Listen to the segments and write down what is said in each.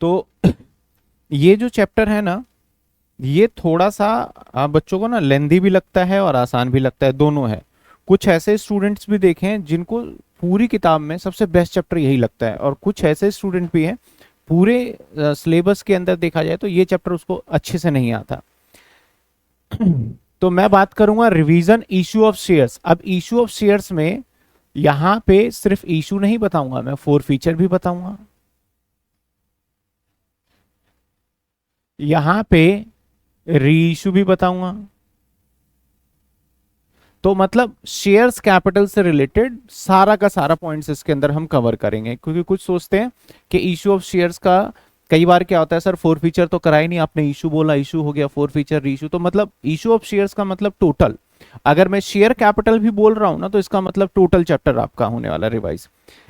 तो ये जो चैप्टर है ना, ये थोड़ा सा बच्चों को ना लेंदी भी लगता है और आसान भी लगता है, दोनों है। कुछ ऐसे स्टूडेंट्स भी देखे हैं जिनको पूरी किताब में सबसे बेस्ट चैप्टर यही लगता है, और कुछ ऐसे स्टूडेंट भी हैं पूरे सिलेबस के अंदर देखा जाए तो ये चैप्टर उसको अच्छे से नहीं आता। तो मैं बात करूंगा रिवीजन इशू ऑफ शेयर्स। अब इशू ऑफ शेयर्स में यहां पे सिर्फ इशू नहीं बताऊंगा, मैं फोर फीचर भी बताऊंगा। यहां पे री इशू भी बताऊंगा। तो मतलब शेयर्स कैपिटल से रिलेटेड सारा का सारा पॉइंट्स इसके अंदर हम कवर करेंगे, क्योंकि कुछ सोचते हैं कि इशू ऑफ शेयर्स का कई बार क्या होता है, सर फोर फीचर तो करा ही नहीं आपने, इशू बोला, इशू हो गया, फोर फीचर री इशू। तो मतलब इशू ऑफ शेयर्स का मतलब टोटल, अगर मैं शेयर कैपिटल भी बोल रहा हूं ना तो इसका मतलब टोटल चैप्टर आपका होने वाला रिवाइज।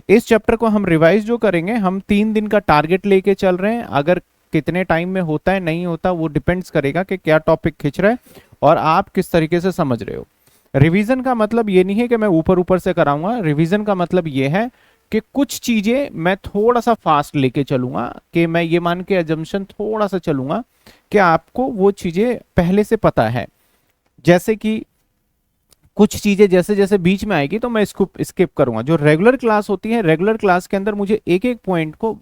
इस चैप्टर को हम रिवाइज जो करेंगे, हम 3 दिन का टारगेट लेके चल रहे हैं। अगर कितने टाइम में होता है नहीं होता वो डिपेंड्स करेगा कि क्या टॉपिक खिंच रहा है और आप किस तरीके से समझ रहे हो। रिवीजन का मतलब ये नहीं है कि मैं ऊपर ऊपर से कराऊंगा, रिवीजन का मतलब ये है कि कुछ चीजें मैं थोड़ा सा फास्ट लेके चलूंगा, कि मैं ये मान के अजम्पशन थोड़ा सा चलूंगा कि आपको वो चीजें पहले से पता है। जैसे कि कुछ चीजें जैसे जैसे बीच में आएगी तो मैं इसको स्किप करूंगा। जो रेगुलर क्लास होती है, रेगुलर क्लास के अंदर मुझे एक एक पॉइंट को,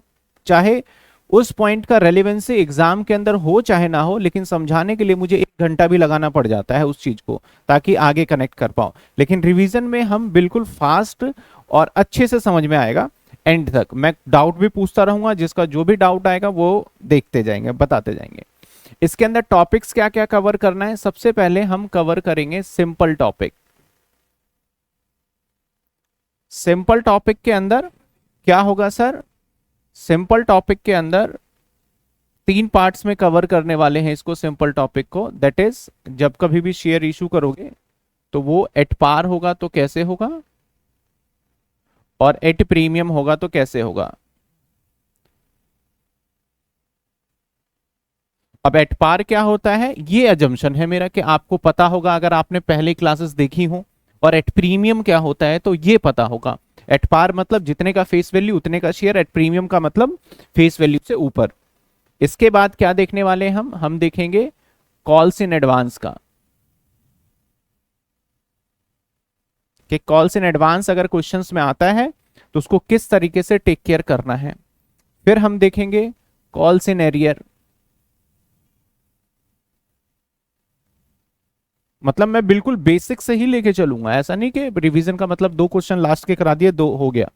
चाहे उस पॉइंट का रेलेवेंसी एग्जाम के अंदर हो चाहे ना हो, लेकिन समझाने के लिए मुझे 1 घंटा भी लगाना पड़ जाता है उस चीज को, ताकि आगे कनेक्ट कर पाऊं। लेकिन रिवीजन में हम बिल्कुल फास्ट और अच्छे से समझ में आएगा एंड तक। मैं डाउट भी पूछता रहूंगा, जिसका जो भी डाउट आएगा वो देखते जाएंगे, बताते जाएंगे। इसके अंदर टॉपिक्स क्या क्या कवर करना है, सबसे पहले हम कवर करेंगे सिंपल टॉपिक। सिंपल टॉपिक के अंदर क्या होगा सर, सिंपल टॉपिक के अंदर 3 पार्ट्स में कवर करने वाले हैं इसको, सिंपल टॉपिक को। दैट इज, जब कभी भी शेयर इशू करोगे तो वो एट पार होगा तो कैसे होगा, और एट प्रीमियम होगा तो कैसे होगा। अब एट पार क्या होता है, ये अजम्पशन है मेरा कि आपको पता होगा अगर आपने पहले क्लासेस देखी हो। और एट प्रीमियम क्या होता है तो ये पता होगा। एट पार मतलब जितने का फेस वैल्यू उतने का शेयर, एट प्रीमियम का मतलब फेस वैल्यू से ऊपर। इसके बाद क्या देखने वाले हैं हम देखेंगे कॉल्स इन एडवांस का, कि कॉल्स इन एडवांस अगर क्वेश्चंस में आता है तो उसको किस तरीके से टेक केयर करना है। फिर हम देखेंगे कॉल्स इन एरियर, मतलब मैं बिल्कुल बेसिक से ही लेके चलूंगा, ऐसा नहीं कि रिवीजन का मतलब 2 क्वेश्चन लास्ट के करा दिए, 2 हो गया।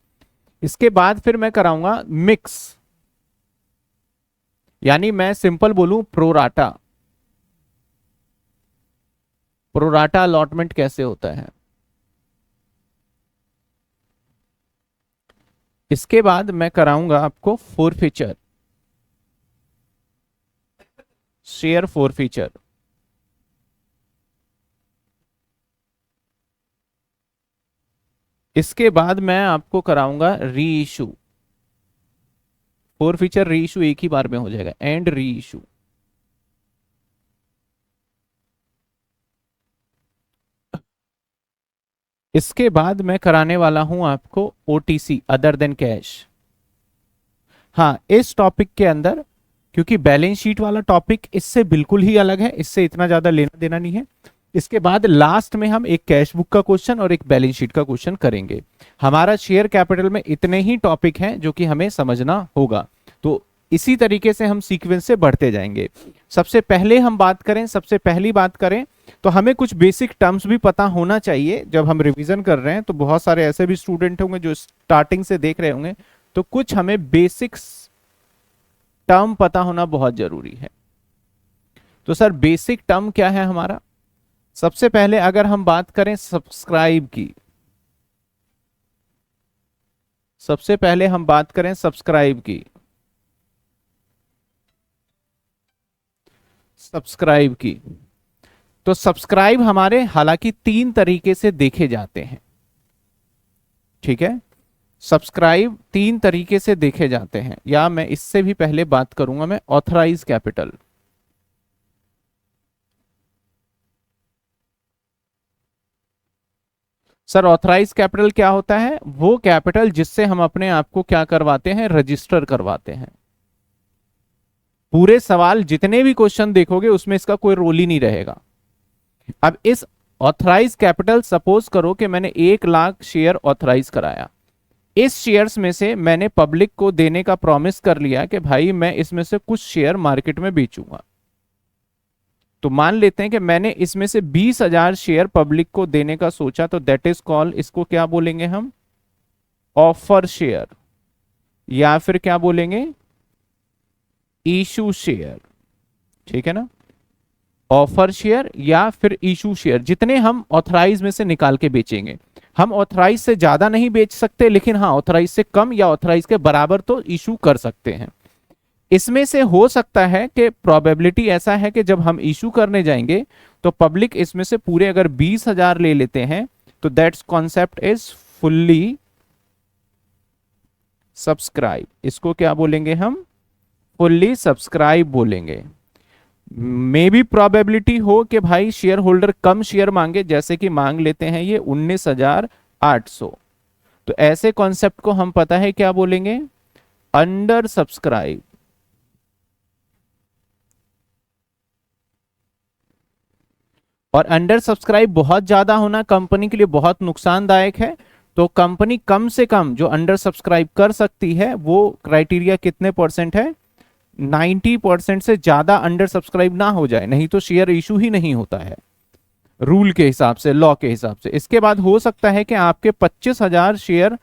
इसके बाद फिर मैं कराऊंगा मिक्स, यानी मैं सिंपल बोलूं प्रोराटा, प्रोराटा अलॉटमेंट कैसे होता है। इसके बाद मैं कराऊंगा आपको four feature, share four feature. इसके बाद मैं आपको कराऊंगा री इशू। फोर फीचर री इशू एक ही बार में हो जाएगा, एंड री इशू। इसके बाद मैं कराने वाला हूं आपको ओटीसी, अदर देन कैश। हाँ, इस टॉपिक के अंदर, क्योंकि बैलेंस शीट वाला टॉपिक इससे बिल्कुल ही अलग है, इससे इतना ज्यादा लेना देना नहीं है। इसके बाद लास्ट में हम एक कैश बुक का क्वेश्चन और एक बैलेंस शीट का क्वेश्चन करेंगे। हमारा शेयर कैपिटल में इतने ही टॉपिक हैं जो कि हमें समझना होगा। तो इसी तरीके से हम सीक्वेंस से बढ़ते जाएंगे। सबसे पहले हम बात करें, सबसे पहली बात करें तो हमें कुछ बेसिक टर्म्स भी पता होना चाहिए जब हम रिवीजन कर रहे हैं। तो बहुत सारे ऐसे भी स्टूडेंट होंगे जो स्टार्टिंग से देख रहे होंगे, तो कुछ हमें बेसिक्स टर्म पता होना बहुत जरूरी है। तो सर बेसिक टर्म क्या है हमारा, सबसे पहले अगर हम बात करें सब्सक्राइब की, सबसे पहले हम बात करें सब्सक्राइब की, सब्सक्राइब की, तो सब्सक्राइब हमारे हालांकि 3 तरीके से देखे जाते हैं। ठीक है, सब्सक्राइब 3 तरीके से देखे जाते हैं, या मैं इससे भी पहले बात करूंगा मैं authorise capital. Sir authorise capital क्या होता है, वो कैपिटल जिससे हम अपने आप को क्या करवाते हैं, रजिस्टर करवाते हैं। पूरे सवाल जितने भी क्वेश्चन देखोगे उसमें इसका कोई रोल ही नहीं रहेगा। अब इस ऑथराइज कैपिटल, सपोज करो कि मैंने 1 लाख शेयर ऑथराइज कराया, इस शेयर्स में से मैंने पब्लिक को देने का प्रॉमिस कर लिया कि भाई मैं इसमें से कुछ शेयर मार्केट में बेचूंगा। तो मान लेते हैं कि मैंने इसमें से 20,000 शेयर पब्लिक को देने का सोचा, तो दैट इज कॉल्ड, इसको क्या बोलेंगे हम, ऑफर शेयर, या फिर क्या बोलेंगे, इशू शेयर। ठीक है ना, ऑफर शेयर या फिर इशू शेयर, जितने हम ऑथराइज में से निकाल के बेचेंगे। हम ऑथराइज से ज्यादा नहीं बेच सकते, लेकिन हाँ ऑथराइज से कम या ऑथराइज के बराबर तो इशू कर सकते हैं। इसमें से हो सकता है कि प्रोबेबिलिटी ऐसा है कि जब हम इशू करने जाएंगे तो पब्लिक इसमें से पूरे अगर 20,000 ले लेते हैं, तो that's concept is fully subscribe. इसको क्या बोलेंगे हम, फुल्ली सब्सक्राइब बोलेंगे। मे भी प्रोबेबिलिटी हो कि भाई शेयर होल्डर कम शेयर मांगे, जैसे कि मांग लेते हैं ये 19,800, तो ऐसे कॉन्सेप्ट को हम पता है क्या बोलेंगे, अंडर सब्सक्राइब। और अंडर सब्सक्राइब बहुत ज्यादा होना कंपनी के लिए बहुत नुकसानदायक है। तो कंपनी कम से कम जो अंडर सब्सक्राइब कर सकती है वो क्राइटेरिया कितने परसेंट है, 90% से ज्यादा अंडर सब्सक्राइब ना हो जाए, नहीं तो शेयर इशू ही नहीं होता है रूल के हिसाब से, लॉ के हिसाब से। इसके बाद हो सकता है कि आपके 25,000 शेयर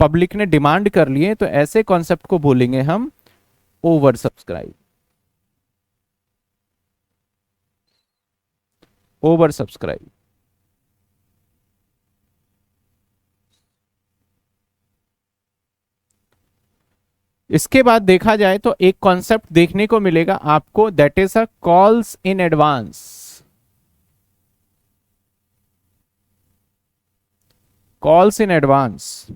पब्लिक ने डिमांड कर लिए, तो ऐसे कॉन्सेप्ट को बोलेंगे हम ओवर सब्सक्राइब। Over subscribe. इसके बाद देखा जाए तो एक कॉन्सेप्ट देखने को मिलेगा आपको, that is a calls in advance. Calls in advance,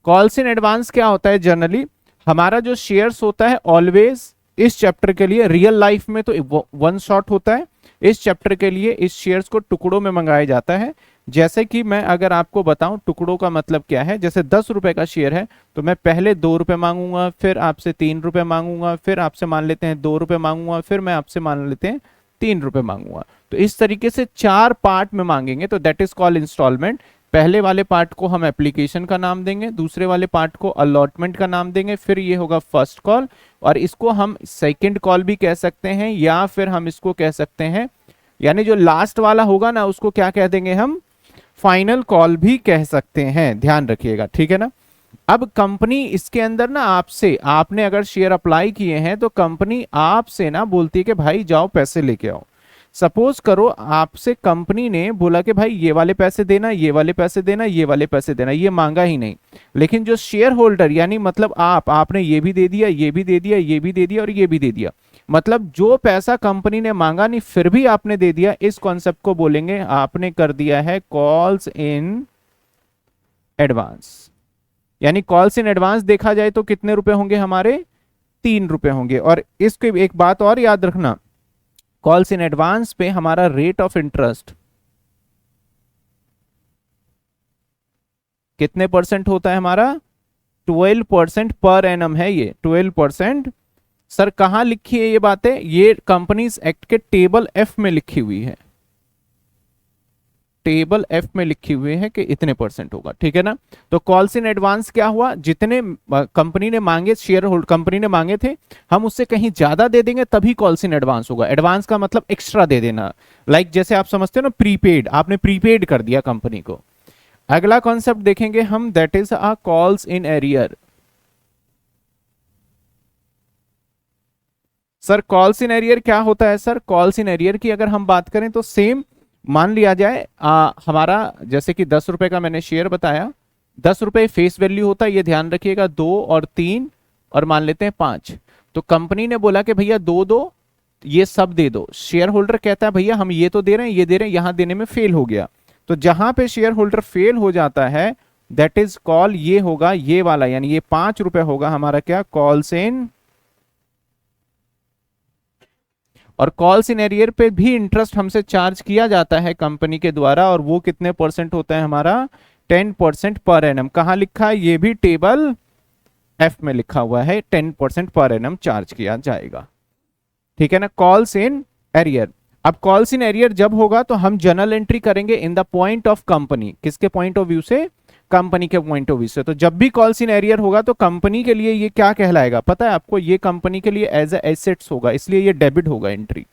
calls in advance क्या होता है, जनरली हमारा जो शेयर्स होता है ऑलवेज इस चैप्टर के लिए, रियल लाइफ में तो वन शॉट होता है, इस चैप्टर के लिए इस शेयर्स को टुकड़ों में मंगाया जाता है। जैसे कि मैं अगर आपको बताऊं टुकड़ों का मतलब क्या है, जैसे 10 रुपए का शेयर है तो मैं पहले 2 रुपए मांगूंगा, फिर आपसे 3 रुपए मांगूंगा, फिर आपसे मान लेते हैं 2 रुपए मांगूंगा, फिर मैं आपसे मान लेते हैं 3 रुपए मांगूंगा। तो इस तरीके से 4 पार्ट में मांगेंगे, तो दैट इज कॉल्ड इंस्टॉलमेंट। पहले वाले पार्ट को हम एप्लीकेशन का नाम देंगे, दूसरे वाले पार्ट को अलॉटमेंट का नाम देंगे, फिर ये होगा फर्स्ट कॉल, और इसको हम सेकंड कॉल भी कह सकते हैं, या फिर हम इसको कह सकते हैं, यानी जो लास्ट वाला होगा ना उसको क्या कह देंगे हम, फाइनल कॉल भी कह सकते हैं, ध्यान रखिएगा। ठीक है ना। अब कंपनी इसके अंदर ना आपसे, आपने अगर शेयर अप्लाई किए हैं तो कंपनी आपसे ना बोलती है कि भाई जाओ पैसे लेके आओ। सपोज करो आपसे कंपनी ने बोला कि भाई ये वाले पैसे देना, ये वाले पैसे देना, ये वाले पैसे देना, ये मांगा ही नहीं, लेकिन जो शेयर होल्डर यानी मतलब आपने ये भी दे दिया, ये भी दे दिया, ये भी दे दिया और ये भी दे दिया, मतलब जो पैसा कंपनी ने मांगा नहीं फिर भी आपने दे दिया, इस कॉन्सेप्ट को बोलेंगे आपने कर दिया है कॉल्स इन एडवांस। यानी कॉल्स इन एडवांस देखा जाए तो कितने रुपए होंगे हमारे, 3 रुपए होंगे। और इसके एक बात और याद रखना, कॉल्स इन एडवांस पे हमारा रेट ऑफ इंटरेस्ट कितने परसेंट होता है हमारा, 12% पर एनम है ये, 12%। सर कहां लिखी है ये बातें, ये कंपनीज एक्ट के टेबल एफ में लिखी हुई है, टेबल एफ में लिखी हुई है कि इतने परसेंट होगा। ठीक है ना। तो कॉल्स इन एडवांस क्या हुआ, जितने कंपनी ने मांगे, शेयर होल्ड कंपनी ने मांगे थे, हम उससे कहीं ज्यादा दे देंगे तभी कॉल्स इन एडवांस होगा। एडवांस का मतलब एक्स्ट्रा दे देना, लाइक जैसे आप समझते हो ना प्रीपेड, आपने प्रीपेड कर दिया कंपनी को। अगला कॉन्सेप्ट देखेंगे हम, that is a calls in arrear. Sir calls in arrear क्या होता है, सर कॉल्स इन एरियर की अगर हम बात करें तो सेम मान लिया जाए हमारा जैसे कि 10 रुपए का मैंने शेयर बताया, 10 रुपए फेस वैल्यू होता है, ये ध्यान रखिएगा, 2 और 3 और मान लेते हैं 5। तो कंपनी ने बोला कि भैया 2 दो, ये सब दे दो। शेयर होल्डर कहता है भैया हम ये तो दे रहे हैं, ये दे रहे हैं, यहां देने में फेल हो गया। तो जहां पे शेयर होल्डर फेल हो जाता है दैट इज कॉल, ये होगा ये वाला, यानी ये 5 रुपए होगा हमारा क्या, कॉल्स इन। और कॉल्स इन एरियर पे भी इंटरेस्ट हमसे चार्ज किया जाता है कंपनी के द्वारा, और वो कितने परसेंट होता है हमारा, 10% पर एनम। कहां लिखा है, ये भी टेबल एफ में लिखा हुआ है, 10% पर एनम चार्ज किया जाएगा। ठीक है ना, कॉल्स इन एरियर। अब कॉल्स इन एरियर जब होगा तो हम जर्नल एंट्री करेंगे in the point of company, किसके पॉइंट ऑफ व्यू से, कंपनी के पॉइंट ऑफ व्यू से। तो जब भी कॉल्स इन एरियर होगा तो कंपनी के लिए ये क्या कहलाएगा पता है आपको, ये कंपनी के लिए एज ए एसेट्स होगा, इसलिए ये डेबिट होगा एंट्री।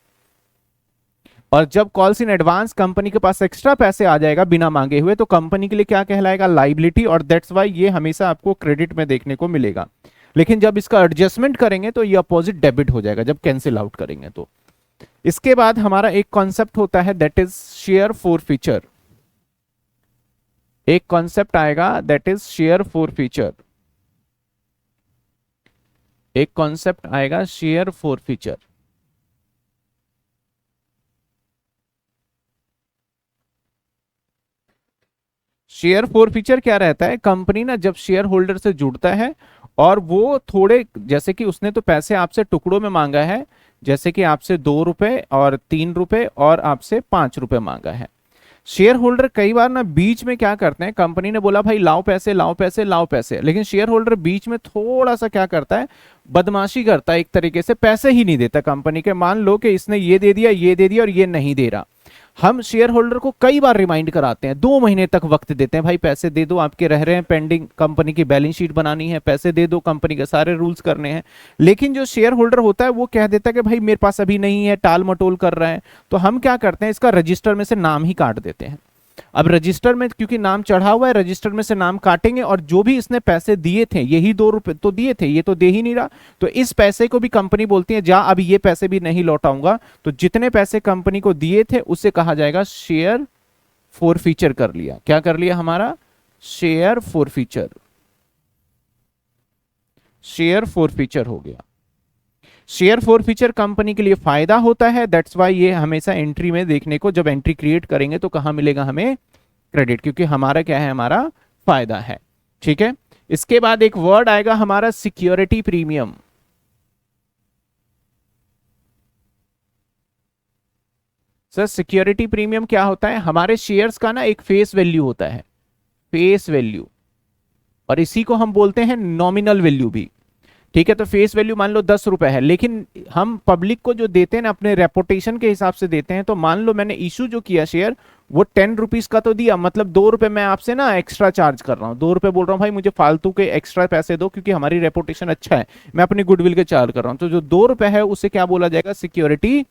और जब कॉल्स इन एडवांस कंपनी के पास एक्स्ट्रा पैसे आ जाएगा बिना मांगे हुए, तो कंपनी के लिए क्या कहलाएगा, लाइबिलिटी, और दैट्स वाई ये हमेशा आपको क्रेडिट में देखने को मिलेगा। लेकिन जब इसका एडजस्टमेंट करेंगे तो ये अपोजिट डेबिट हो जाएगा जब कैंसिल आउट करेंगे तो। इसके बाद हमारा एक कॉन्सेप्ट होता है that is share for feature. एक कॉन्सेप्ट आएगा that is share for feature. एक कॉन्सेप्ट आएगा share for feature. Share for feature क्या रहता है, कंपनी ना जब शेयर होल्डर से जुड़ता है और वो थोड़े, जैसे कि उसने तो पैसे आपसे टुकड़ों में मांगा है, जैसे कि आपसे 2 रुपए और 3 रुपए और आपसे 5 रुपए मांगा है। शेयर होल्डर कई बार ना बीच में क्या करते हैं, कंपनी ने बोला भाई लाओ पैसे लाओ पैसे लाओ पैसे, लेकिन शेयर होल्डर बीच में थोड़ा सा क्या करता है, बदमाशी करता है, एक तरीके से पैसे ही नहीं देता कंपनी के। मान लो कि इसने ये दे दिया ये दे दिया और ये नहीं दे रहा, हम शेयर होल्डर को कई बार रिमाइंड कराते हैं, 2 महीने तक वक्त देते हैं, भाई पैसे दे दो आपके रह रहे हैं पेंडिंग, कंपनी की बैलेंस शीट बनानी है, पैसे दे दो, कंपनी के सारे रूल्स करने हैं। लेकिन जो शेयर होल्डर होता है वो कह देता है कि भाई मेरे पास अभी नहीं है, टाल मटोल कर रहा है। तो हम क्या करते हैं, इसका रजिस्टर में से नाम ही काट देते हैं। अब रजिस्टर में क्योंकि नाम चढ़ा हुआ है, रजिस्टर में से नाम काटेंगे, और जो भी इसने पैसे दिए थे, यही 2 रुपए तो दिए थे, ये तो दे ही नहीं रहा, तो इस पैसे को भी कंपनी बोलती है जा अब ये पैसे भी नहीं लौटाऊंगा। तो जितने पैसे कंपनी को दिए थे उसे कहा जाएगा शेयर फॉर फीचर कर लिया। क्या कर लिया हमारा, share for feature. Share for feature हो गया। शेयर फॉर फीचर कंपनी के लिए फायदा होता है, दैट्स वाई ये हमेशा एंट्री में देखने को, जब एंट्री क्रिएट करेंगे तो कहां मिलेगा हमें, क्रेडिट, क्योंकि हमारा क्या है, हमारा फायदा है। ठीक है, इसके बाद एक वर्ड आएगा हमारा security premium. Sir security premium क्या होता है, हमारे शेयर्स का ना एक फेस वैल्यू होता है, फेस वैल्यू, और इसी को हम बोलते हैं नॉमिनल वैल्यू भी। ठीक है, तो फेस वैल्यू मान लो 10 रुपए है, लेकिन हम पब्लिक को जो देते हैं ना अपने रेपुटेशन के हिसाब से देते हैं। तो मान लो मैंने इशू जो किया शेयर, वो 10 रुपीज का तो दिया, मतलब 2 रुपए मैं आपसे ना एक्स्ट्रा चार्ज कर रहा हूँ, 2 रुपए बोल रहा हूँ भाई मुझे फालतू के एक्स्ट्रा पैसे दो क्योंकि हमारी रेपुटेशन अच्छा है, मैं अपनी गुडविल के चार्ज कर रहा हूँ। तो जो 2 रुपए है उसे क्या बोला जाएगा, सिक्योरिटी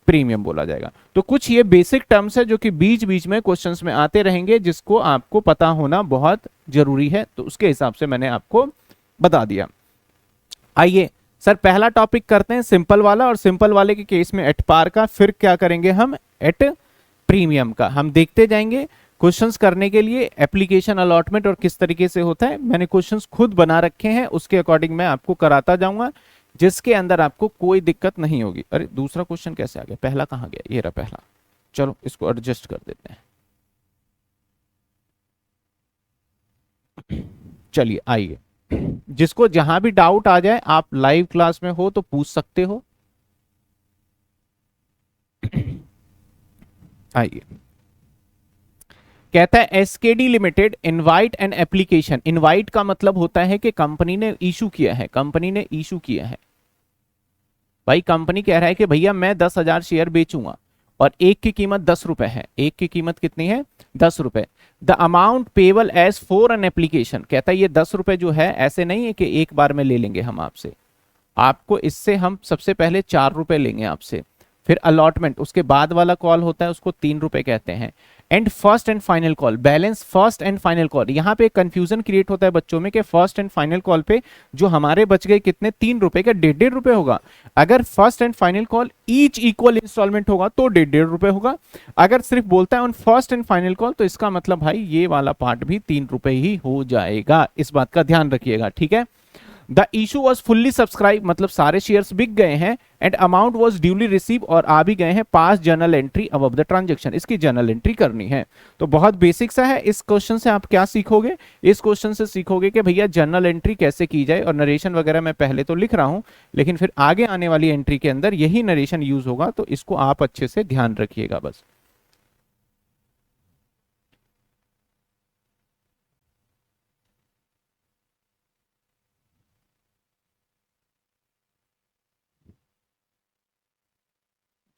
प्रीमियम बोला जाएगा। तो कुछ ये बेसिक टर्म्स है जो कि बीच बीच में क्वेश्चंस में आते रहेंगे, जिसको आपको पता होना बहुत जरूरी है, तो उसके हिसाब से मैंने आपको बता दिया। आइए सर पहला टॉपिक करते हैं सिंपल वाला, और सिंपल वाले के केस में एट पार का, फिर क्या करेंगे हम, एट प्रीमियम का। हम देखते जाएंगे क्वेश्चंस करने के लिए एप्लीकेशन अलॉटमेंट और किस तरीके से होता है, मैंने क्वेश्चंस खुद बना रखे हैं, उसके अकॉर्डिंग मैं आपको कराता जाऊंगा, जिसके अंदर आपको कोई दिक्कत नहीं होगी। अरे दूसरा क्वेश्चन कैसे आ गया, पहला कहाँ गया, ये रहा पहला, चलो इसको एडजस्ट कर देते हैं। चलिए आइए, जिसको जहां भी डाउट आ जाए आप लाइव क्लास में हो तो पूछ सकते हो। आइए, कहता है SKD limited invite an application. Invite का मतलब होता है कि कंपनी ने इशू किया है, कंपनी ने इशू किया है। भाई कंपनी कह रहा है कि भैया मैं 10,000 शेयर बेचूंगा, और एक की कीमत 10 रुपए है, एक की कीमत कितनी है, 10 रुपए। The amount payable as for an application, कहता है ये 10 रुपए जो है ऐसे नहीं है कि एक बार में ले लेंगे हम आपसे, आपको इससे हम सबसे पहले 4 रुपए लेंगे आपसे, फिर अलॉटमेंट, उसके बाद वाला कॉल होता है उसको 3 रुपए कहते हैं, and first and final call, balance first and final call. यहाँ पे कंफ्यूजन क्रिएट होता है बच्चों में कि फर्स्ट एंड फाइनल कॉल पे जो हमारे बच गए कितने, 3 रुपए का 1.5 रुपए होगा। अगर first and final call each equal instalment होगा तो 1.5 रुपए होगा। अगर सिर्फ बोलता है on first and final call तो इसका मतलब भाई ये वाला पार्ट भी 3 रुपए ही हो जाएगा, इस बात का ध्यान रखिएगा। ठीक है, the issue was fully subscribe, मतलब सारे शेयर्स बिक गए हैं, and amount was duly receive, और आ भी गए हैं, पास journal entry above the transaction, इसकी जर्नल एंट्री करनी है। तो बहुत बेसिक सा है। इस क्वेश्चन से आप क्या सीखोगे, इस क्वेश्चन से सीखोगे कि भैया जर्नल एंट्री कैसे की जाए, और नरेशन वगैरह मैं पहले तो लिख रहा हूं, लेकिन फिर आगे आने वाली एंट्री के अंदर यही नरेशन यूज होगा, तो इसको आप अच्छे से ध्यान रखिएगा बस।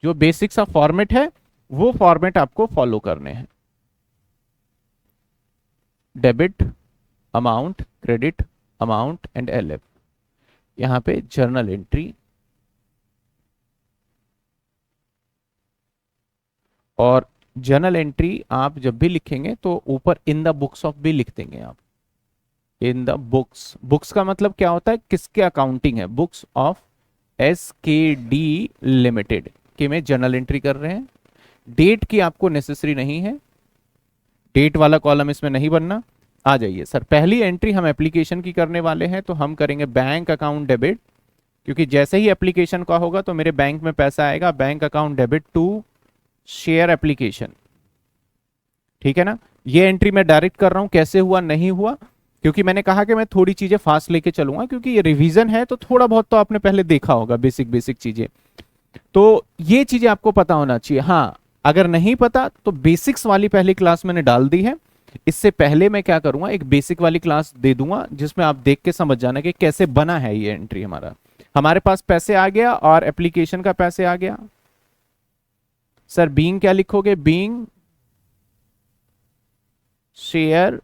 जो बेसिक सा फॉर्मेट है वो फॉर्मेट आपको फॉलो करने हैं। Debit amount, credit amount and LF. यहां पे जर्नल एंट्री, और जर्नल एंट्री आप जब भी लिखेंगे तो ऊपर इन द बुक्स ऑफ भी लिख देंगे आप। इन द बुक्स, बुक्स का मतलब क्या होता है, किसके अकाउंटिंग है, बुक्स ऑफ SKD लिमिटेड के में जर्नल एंट्री कर रहे हैं। डेट की आपको नेसेसरी नहीं है, डेट वाला कॉलम इसमें नहीं बनना। आ जाइए सर, पहली एंट्री हम एप्लीकेशन की करने वाले हैं, तो हम करेंगे बैंक अकाउंट डेबिट, क्योंकि जैसे ही एप्लीकेशन का होगा तो मेरे बैंक में पैसा आएगा। Bank account debit to share application, ठीक है ना। ये एंट्री मैं डायरेक्ट कर रहा हूं, कैसे हुआ नहीं हुआ, क्योंकि मैंने कहा कि मैं थोड़ी चीजें फास्ट लेके चलूंगा, क्योंकि ये रिवीजन है तो थोड़ा बहुत तो आपने पहले देखा होगा, बेसिक बेसिक चीजें, तो ये चीजें आपको पता होना चाहिए। हाँ, अगर नहीं पता तो बेसिक्स वाली पहली क्लास मैंने डाल दी है। इससे पहले मैं क्या करूंगा, एक बेसिक वाली क्लास दे दूंगा जिसमें आप देख के समझ जाना कि कैसे बना है ये एंट्री। हमारे पास पैसे आ गया और एप्लीकेशन का पैसे आ गया। सर बीइंग क्या लिखोगे, being share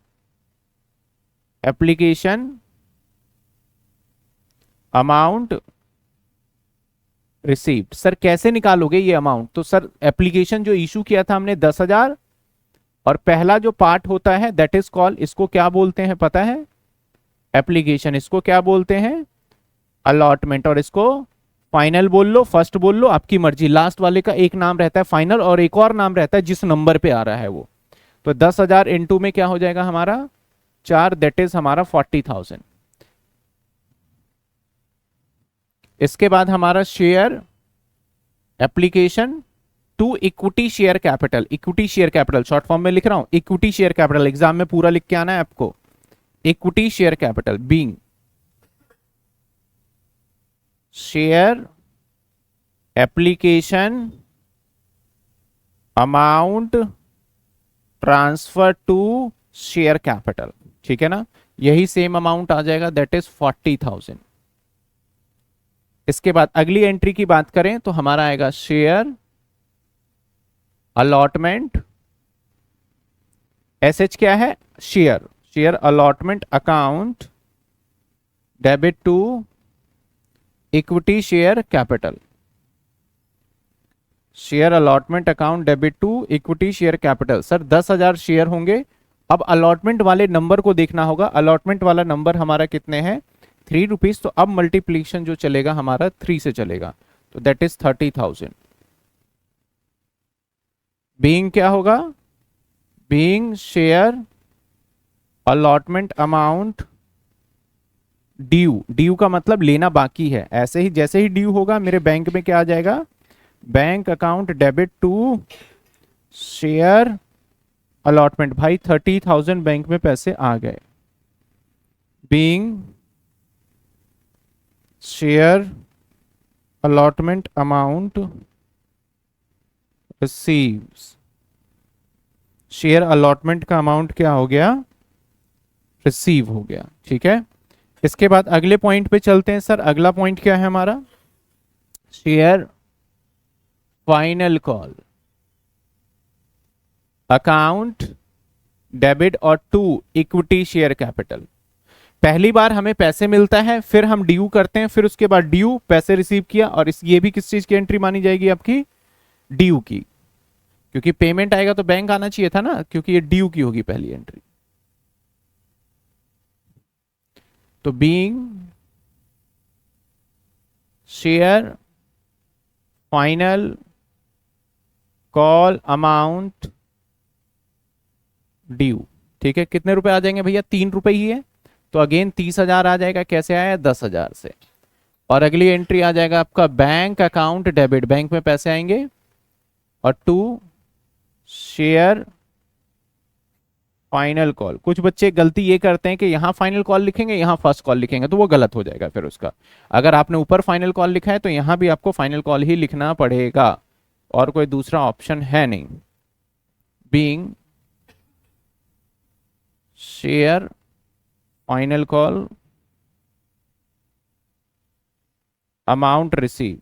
application amount received. Sir कैसे निकालोगे ये अमाउंट, तो सर एप्लीकेशन जो इशू किया था हमने 10,000, और पहला जो पार्ट होता है दैट इज कॉल, इसको क्या बोलते हैं पता है, एप्लीकेशन। इसको क्या बोलते हैं, अलॉटमेंट। और इसको फाइनल बोल लो, फर्स्ट बोल लो, आपकी मर्जी। लास्ट वाले का एक नाम रहता है फाइनल और एक और नाम रहता है जिस नंबर पे आ रहा है वो। तो 10,000 इंटू में क्या हो जाएगा हमारा 4, दैट इज हमारा 40,000। इसके बाद हमारा share application to equity share capital. Equity share capital short form में लिख रहा हूं, इक्विटी शेयर कैपिटल, एग्जाम में पूरा लिख के आना है आपको। Equity share capital being share application amount transfer to share capital, ठीक है ना। यही सेम अमाउंट आ जाएगा, दैट इज 40,000। इसके बाद अगली एंट्री की बात करें तो हमारा आएगा शेयर अलॉटमेंट। एसएच क्या है, share, share allotment account debit to equity share capital. Share allotment account debit to equity share capital. Sir 10,000 share होंगे। अब अलॉटमेंट वाले नंबर को देखना होगा, अलॉटमेंट वाला नंबर हमारा कितने हैं, 3 रुपीज। तो अब मल्टीप्लीकेशन जो चलेगा हमारा 3 से चलेगा, तो दैट इज 30,000। बीइंग क्या होगा, being share allotment amount due. Due का मतलब लेना बाकी है। ऐसे ही जैसे ही ड्यू होगा मेरे बैंक में क्या आ जाएगा, bank account debit to share allotment. भाई 30,000 बैंक में पैसे आ गए। Being share allotment amount receives. Share allotment का अमाउंट क्या हो गया, रिसीव हो गया, ठीक है। इसके बाद अगले पॉइंट पे चलते हैं। सर अगला पॉइंट क्या है हमारा, share final call account debit और टू इक्विटी शेयर कैपिटल। पहली बार हमें पैसे मिलता है, फिर हम ड्यू करते हैं, फिर उसके बाद ड्यू पैसे रिसीव किया, और ये भी किस चीज की एंट्री मानी जाएगी आपकी, ड्यू की, क्योंकि पेमेंट आएगा तो बैंक आना चाहिए था ना, क्योंकि ये ड्यू की होगी पहली एंट्री। तो being share final call amount due, ठीक है। कितने रुपए आ जाएंगे भैया, 3 रुपए ही है, तो अगेन 30,000 आ जाएगा। कैसे आया, 10,000 से। और अगली एंट्री आ जाएगा आपका बैंक अकाउंट डेबिट, बैंक में पैसे आएंगे, और टू शेयर फाइनल कॉल। कुछ बच्चे गलती ये करते हैं कि यहां फाइनल कॉल लिखेंगे, यहां फर्स्ट कॉल लिखेंगे, तो वो गलत हो जाएगा फिर उसका। अगर आपने ऊपर फाइनल कॉल लिखा है तो यहां भी आपको फाइनल कॉल ही लिखना पड़ेगा, और कोई दूसरा ऑप्शन है नहीं। Being share final call amount receive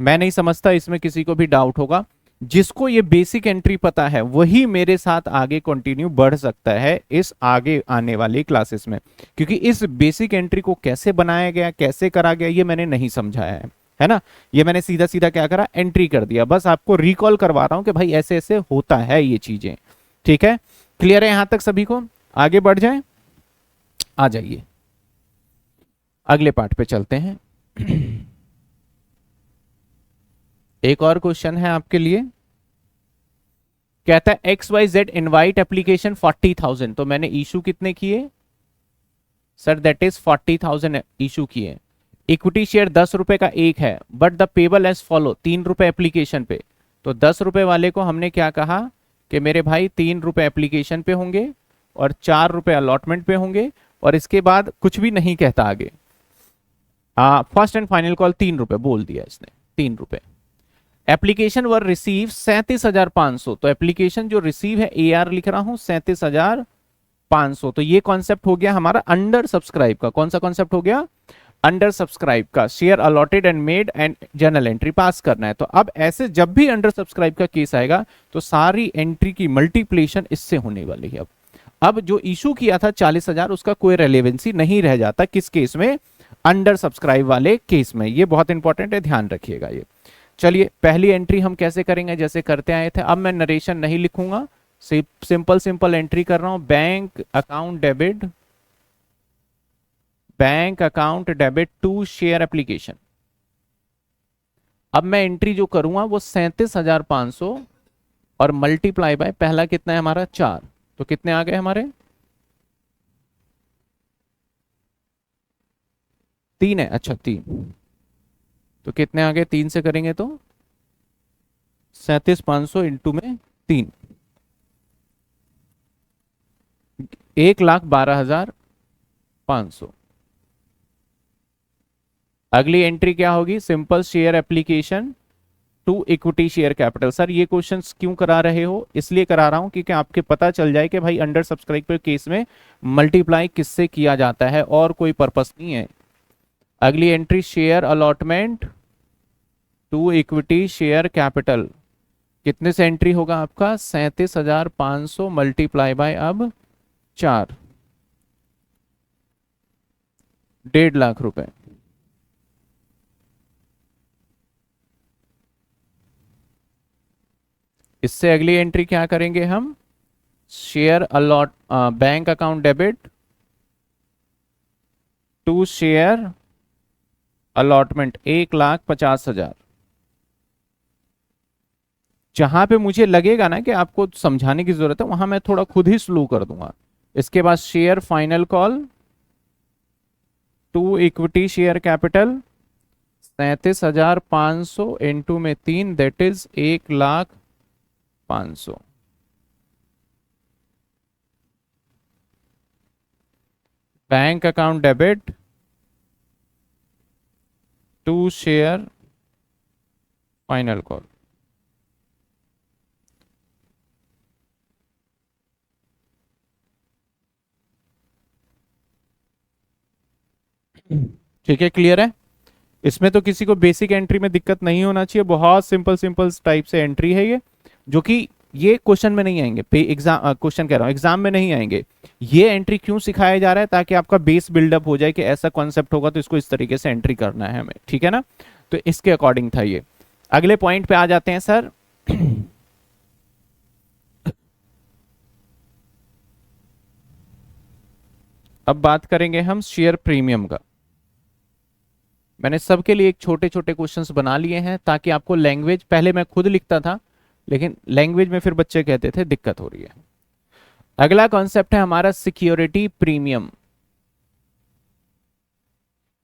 मैं नहीं समझता इसमें किसी को भी डाउट होगा। जिसको ये बेसिक एंट्री पता है वही मेरे साथ आगे कंटिन्यू बढ़ सकता है इस आगे आने वाली क्लासेस में, क्योंकि इस बेसिक एंट्री को कैसे बनाया गया, कैसे करा गया, ये मैंने नहीं समझाया है ना। ये मैंने सीधा सीधा क्या करा, एंट्री कर दिया। बस आपको रिकॉल करवा रहा हूं कि भाई ऐसे ऐसे होता है ये चीजें। ठीक है, क्लियर है यहां तक सभी को? आगे बढ़ जाए, आ जाइए अगले पार्ट पे चलते हैं। एक और क्वेश्चन है आपके लिए, कहता है X Y Z invite application 40,000। तो मैंने इशू कितने किए सर? दैट इज 40,000 इशू किए। इक्विटी शेयर 10 रुपए का एक है, but the payable as follow, 3 रुपए एप्लीकेशन पे। तो 10 रुपए वाले को हमने क्या कहा कि मेरे भाई 3 रुपए एप्लीकेशन पे होंगे और 4 रुपए अलॉटमेंट पे होंगे, और इसके बाद कुछ भी नहीं कहता आगे। फर्स्ट एंड फाइनल कॉल 3 रुपए बोल दिया इसने, 3 रुपए। एप्लीकेशन वर रिसीव 37,500। तो एप्लीकेशन जो रिसीव है ए आर लिख रहा हूं 37,500। तो ये कॉन्सेप्ट हो गया हमारा अंडर सब्सक्राइब का। कौन सा कॉन्सेप्ट हो गया? अंडर सब्सक्राइब का। Share allotted and made and journal entry पास करना है। तो अब ऐसे जब भी अंडर सब्सक्राइब का केस आएगा तो सारी एंट्री की मल्टीप्लिकेशन इससे होने वाली है। अब जो इशू किया था 40,000 उसका कोई रेलेवेंसी नहीं रह जाता। किस केस में? अंडर सब्सक्राइब वाले केस में। ये बहुत इंपॉर्टेंट है, ध्यान रखिएगा ये। चलिए पहली एंट्री हम कैसे करेंगे, जैसे करते आए थे। अब मैं नरेशन नहीं लिखूंगा, सिंपल सिंपल एंट्री कर रहा हूं। Bank account debit, bank account debit to share application. अब मैं एंट्री जो करूंगा वो 37,500 और मल्टीप्लाई बाय पहला कितना है हमारा 4। तो कितने आ गए हमारे? 3 है। अच्छा 3, तो कितने आ गए? 3 से करेंगे तो 37,500 इंटू में 3, 1,12,500। अगली एंट्री क्या होगी? Simple share application to equity share capital. Sir ये क्वेश्चंस क्यों करा रहे हो? इसलिए करा रहा हूं क्योंकि आपके पता चल जाए कि भाई अंडर सब्सक्राइब के केस में मल्टीप्लाई किससे किया जाता है, और कोई पर्पस नहीं है। अगली entry share allotment to equity share capital. कितने से एंट्री होगा आपका? 37,500 मल्टीप्लाई बाय अब 4, 1.5 लाख रुपए। इससे अगली एंट्री क्या करेंगे हम? Share allot bank account debit to share allotment 1,50,000। जहां पे मुझे लगेगा ना कि आपको समझाने की जरूरत है वहां मैं थोड़ा खुद ही स्लो कर दूंगा। इसके बाद share final call to equity share capital 37,500 into में 3, that is 1,05,000। Bank account debit to share final call. ठीक है, क्लियर है? इसमें तो किसी को बेसिक एंट्री में दिक्कत नहीं होना चाहिए। बहुत सिंपल सिंपल टाइप से एंट्री है ये, जो कि ये क्वेश्चन में नहीं आएंगे। एग्जाम क्वेश्चन कह रहा हूं, एग्जाम में नहीं आएंगे। ये एंट्री क्यों सिखाया जा रहा है? ताकि आपका बेस बिल्डअप हो जाए कि ऐसा कॉन्सेप्ट होगा तो इसको इस तरीके से एंट्री करना है हमें। ठीक है ना? तो इसके अकॉर्डिंग था ये। अगले पॉइंट पे आ जाते हैं सर। अब बात करेंगे हम शेयर प्रीमियम का। मैंने सबके लिए एक छोटे छोटे क्वेश्चंस बना लिए हैं ताकि आपको लैंग्वेज, पहले मैं खुद लिखता था लेकिन लैंग्वेज में फिर बच्चे कहते थे दिक्कत हो रही है। अगला कॉन्सेप्ट है हमारा सिक्योरिटी प्रीमियम,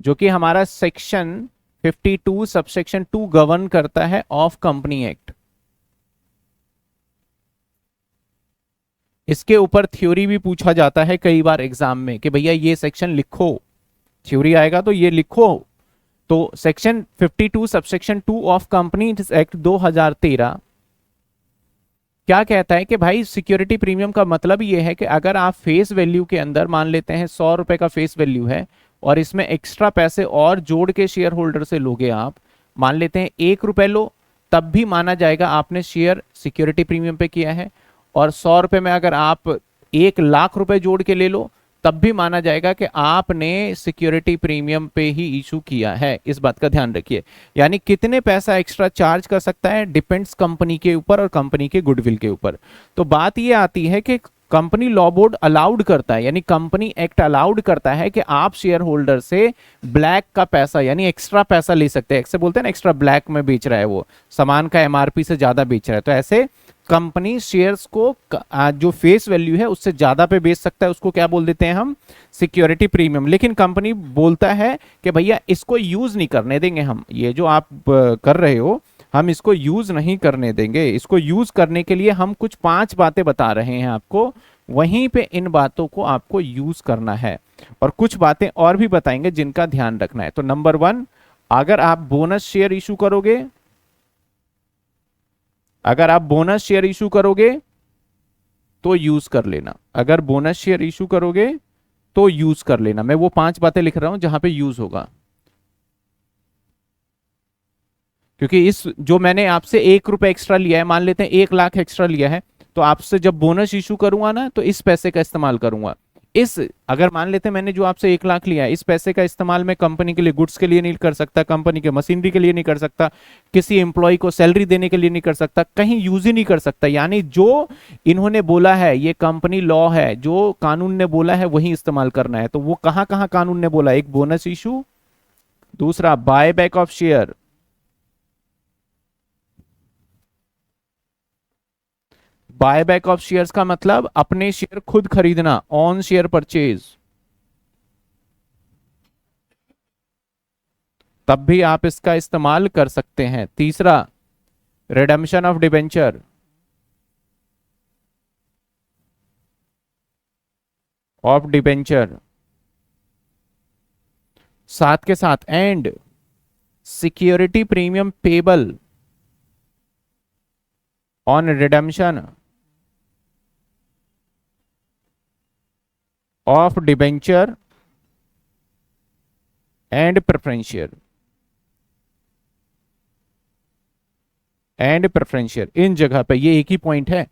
जो कि हमारा सेक्शन 52 सबसेक्शन 2 गवर्न करता है ऑफ कंपनी एक्ट। इसके ऊपर थ्योरी भी पूछा जाता है कई बार एग्जाम में कि भैया ये सेक्शन लिखो, थ्योरी आएगा तो ये लिखो। तो section 52 subsection 2 of companies act 2013 क्या कहता है कि भाई सिक्योरिटी प्रीमियम का मतलब ये है कि अगर आप फेस वैल्यू के अंदर मान लेते हैं 100 रुपए का फेस वैल्यू है और इसमें एक्स्ट्रा पैसे और जोड़ के शेयर होल्डर से लोगे आप, मान लेते हैं 1 रुपए लो, तब भी माना जाएगा आपने शेयर सिक्योरिटी प्रीमियम पे किया है। और 100 रुपए में अगर आप 1 लाख रुपए जोड़ के ले लो, तब भी माना जाएगा कि आपने सिक्योरिटी प्रीमियम पे ही इशू किया है। इस बात का ध्यान रखिए। यानी कितने पैसा एक्स्ट्रा चार्ज कर सकता है डिपेंड्स कंपनी के ऊपर और कंपनी के गुडविल के ऊपर। तो बात ये आती है कि कंपनी लॉ बोर्ड अलाउड करता है, यानी कंपनी एक्ट अलाउड करता है कि आप शेयर होल्डर से ब्लैक का पैसा यानी एक्स्ट्रा पैसा ले सकते हैं। एक्से बोलते हैं ना, एक्स्ट्रा ब्लैक में बेच रहा है, वो सामान का एमआरपी से ज्यादा बेच रहा है, तो ऐसे कंपनी शेयर्स को जो फेस वैल्यू है उससे ज्यादा पे बेच सकता है, उसको क्या बोल देते हैं हम, सिक्योरिटी प्रीमियम। लेकिन कंपनी बोलता है कि भैया इसको यूज नहीं करने देंगे हम, ये जो आप कर रहे हो हम इसको यूज नहीं करने देंगे। इसको यूज करने के लिए हम कुछ 5 बातें बता रहे हैं आपको, वहीं पे इन बातों को आपको यूज करना है। और कुछ बातें और भी बताएंगे जिनका ध्यान रखना है। तो नंबर 1, अगर आप बोनस शेयर इशू करोगे, अगर आप बोनस शेयर इशू करोगे तो यूज कर लेना। अगर बोनस शेयर इशू करोगे तो यूज कर लेना। मैं वो 5 बातें लिख रहा हूं जहां पे यूज होगा, क्योंकि इस जो मैंने आपसे 1 रुपए एक्स्ट्रा लिया है, मान लेते हैं 1 लाख एक्स्ट्रा लिया है, तो आपसे जब बोनस इशू करूंगा ना तो इस पैसे का इस्तेमाल करूंगा। इस अगर मान लेते हैं मैंने जो आपसे 1 लाख लिया है, इस पैसे का इस्तेमाल मैं कंपनी के लिए गुड्स के लिए नहीं कर सकता, कंपनी के मशीनरी के लिए नहीं कर सकता, किसी एम्प्लॉय को सैलरी देने के लिए नहीं कर सकता, कहीं यूज ही नहीं कर सकता। यानी जो इन्होंने बोला है, ये कंपनी लॉ है, जो कानून ने बोला है वही इस्तेमाल करना है। तो वो कहां कहां कानून ने बोला, एक बोनस इशू, दूसरा buy back of share, buy back of shares का मतलब अपने शेयर खुद खरीदना, ऑन शेयर परचेज, तब भी आप इसका इस्तेमाल कर सकते हैं। तीसरा, redemption of debenture, of debenture, साथ के साथ and security premium payable on redemption of debenture and preference share, and preference share. इन जगह पे ये एक ही पॉइंट है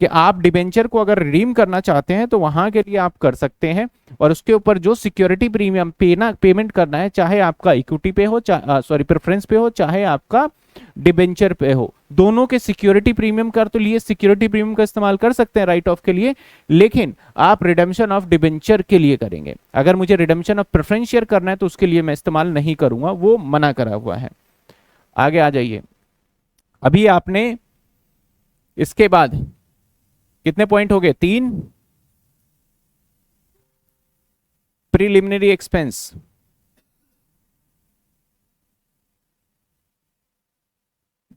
कि आप डिबेंचर को अगर रिडीम करना चाहते हैं तो वहां के लिए आप कर सकते हैं, और उसके ऊपर जो सिक्योरिटी प्रीमियम पेमेंट करना है, चाहे आपका इक्विटी पे हो, सॉरी प्रेफरेंस पे हो, चाहे आपका डिबेंचर पे हो, दोनों के सिक्योरिटी प्रीमियम कर तो लिए, सिक्योरिटी प्रीमियम का इस्तेमाल कर सकते हैं राइट ऑफ के लिए, लेकिन आप रिडेम्पशन ऑफ डिबेंचर के लिए करेंगे। अगर मुझे रिडेम्पशन ऑफ प्रेफरेंस शेयर करना है तो उसके लिए मैं इस्तेमाल नहीं करूंगा, वो मना करा हुआ है। आगे आ जाइए। अभी आपने इसके बाद कितने पॉइंट हो गए, 3। प्रीलिमिनरी एक्सपेंस,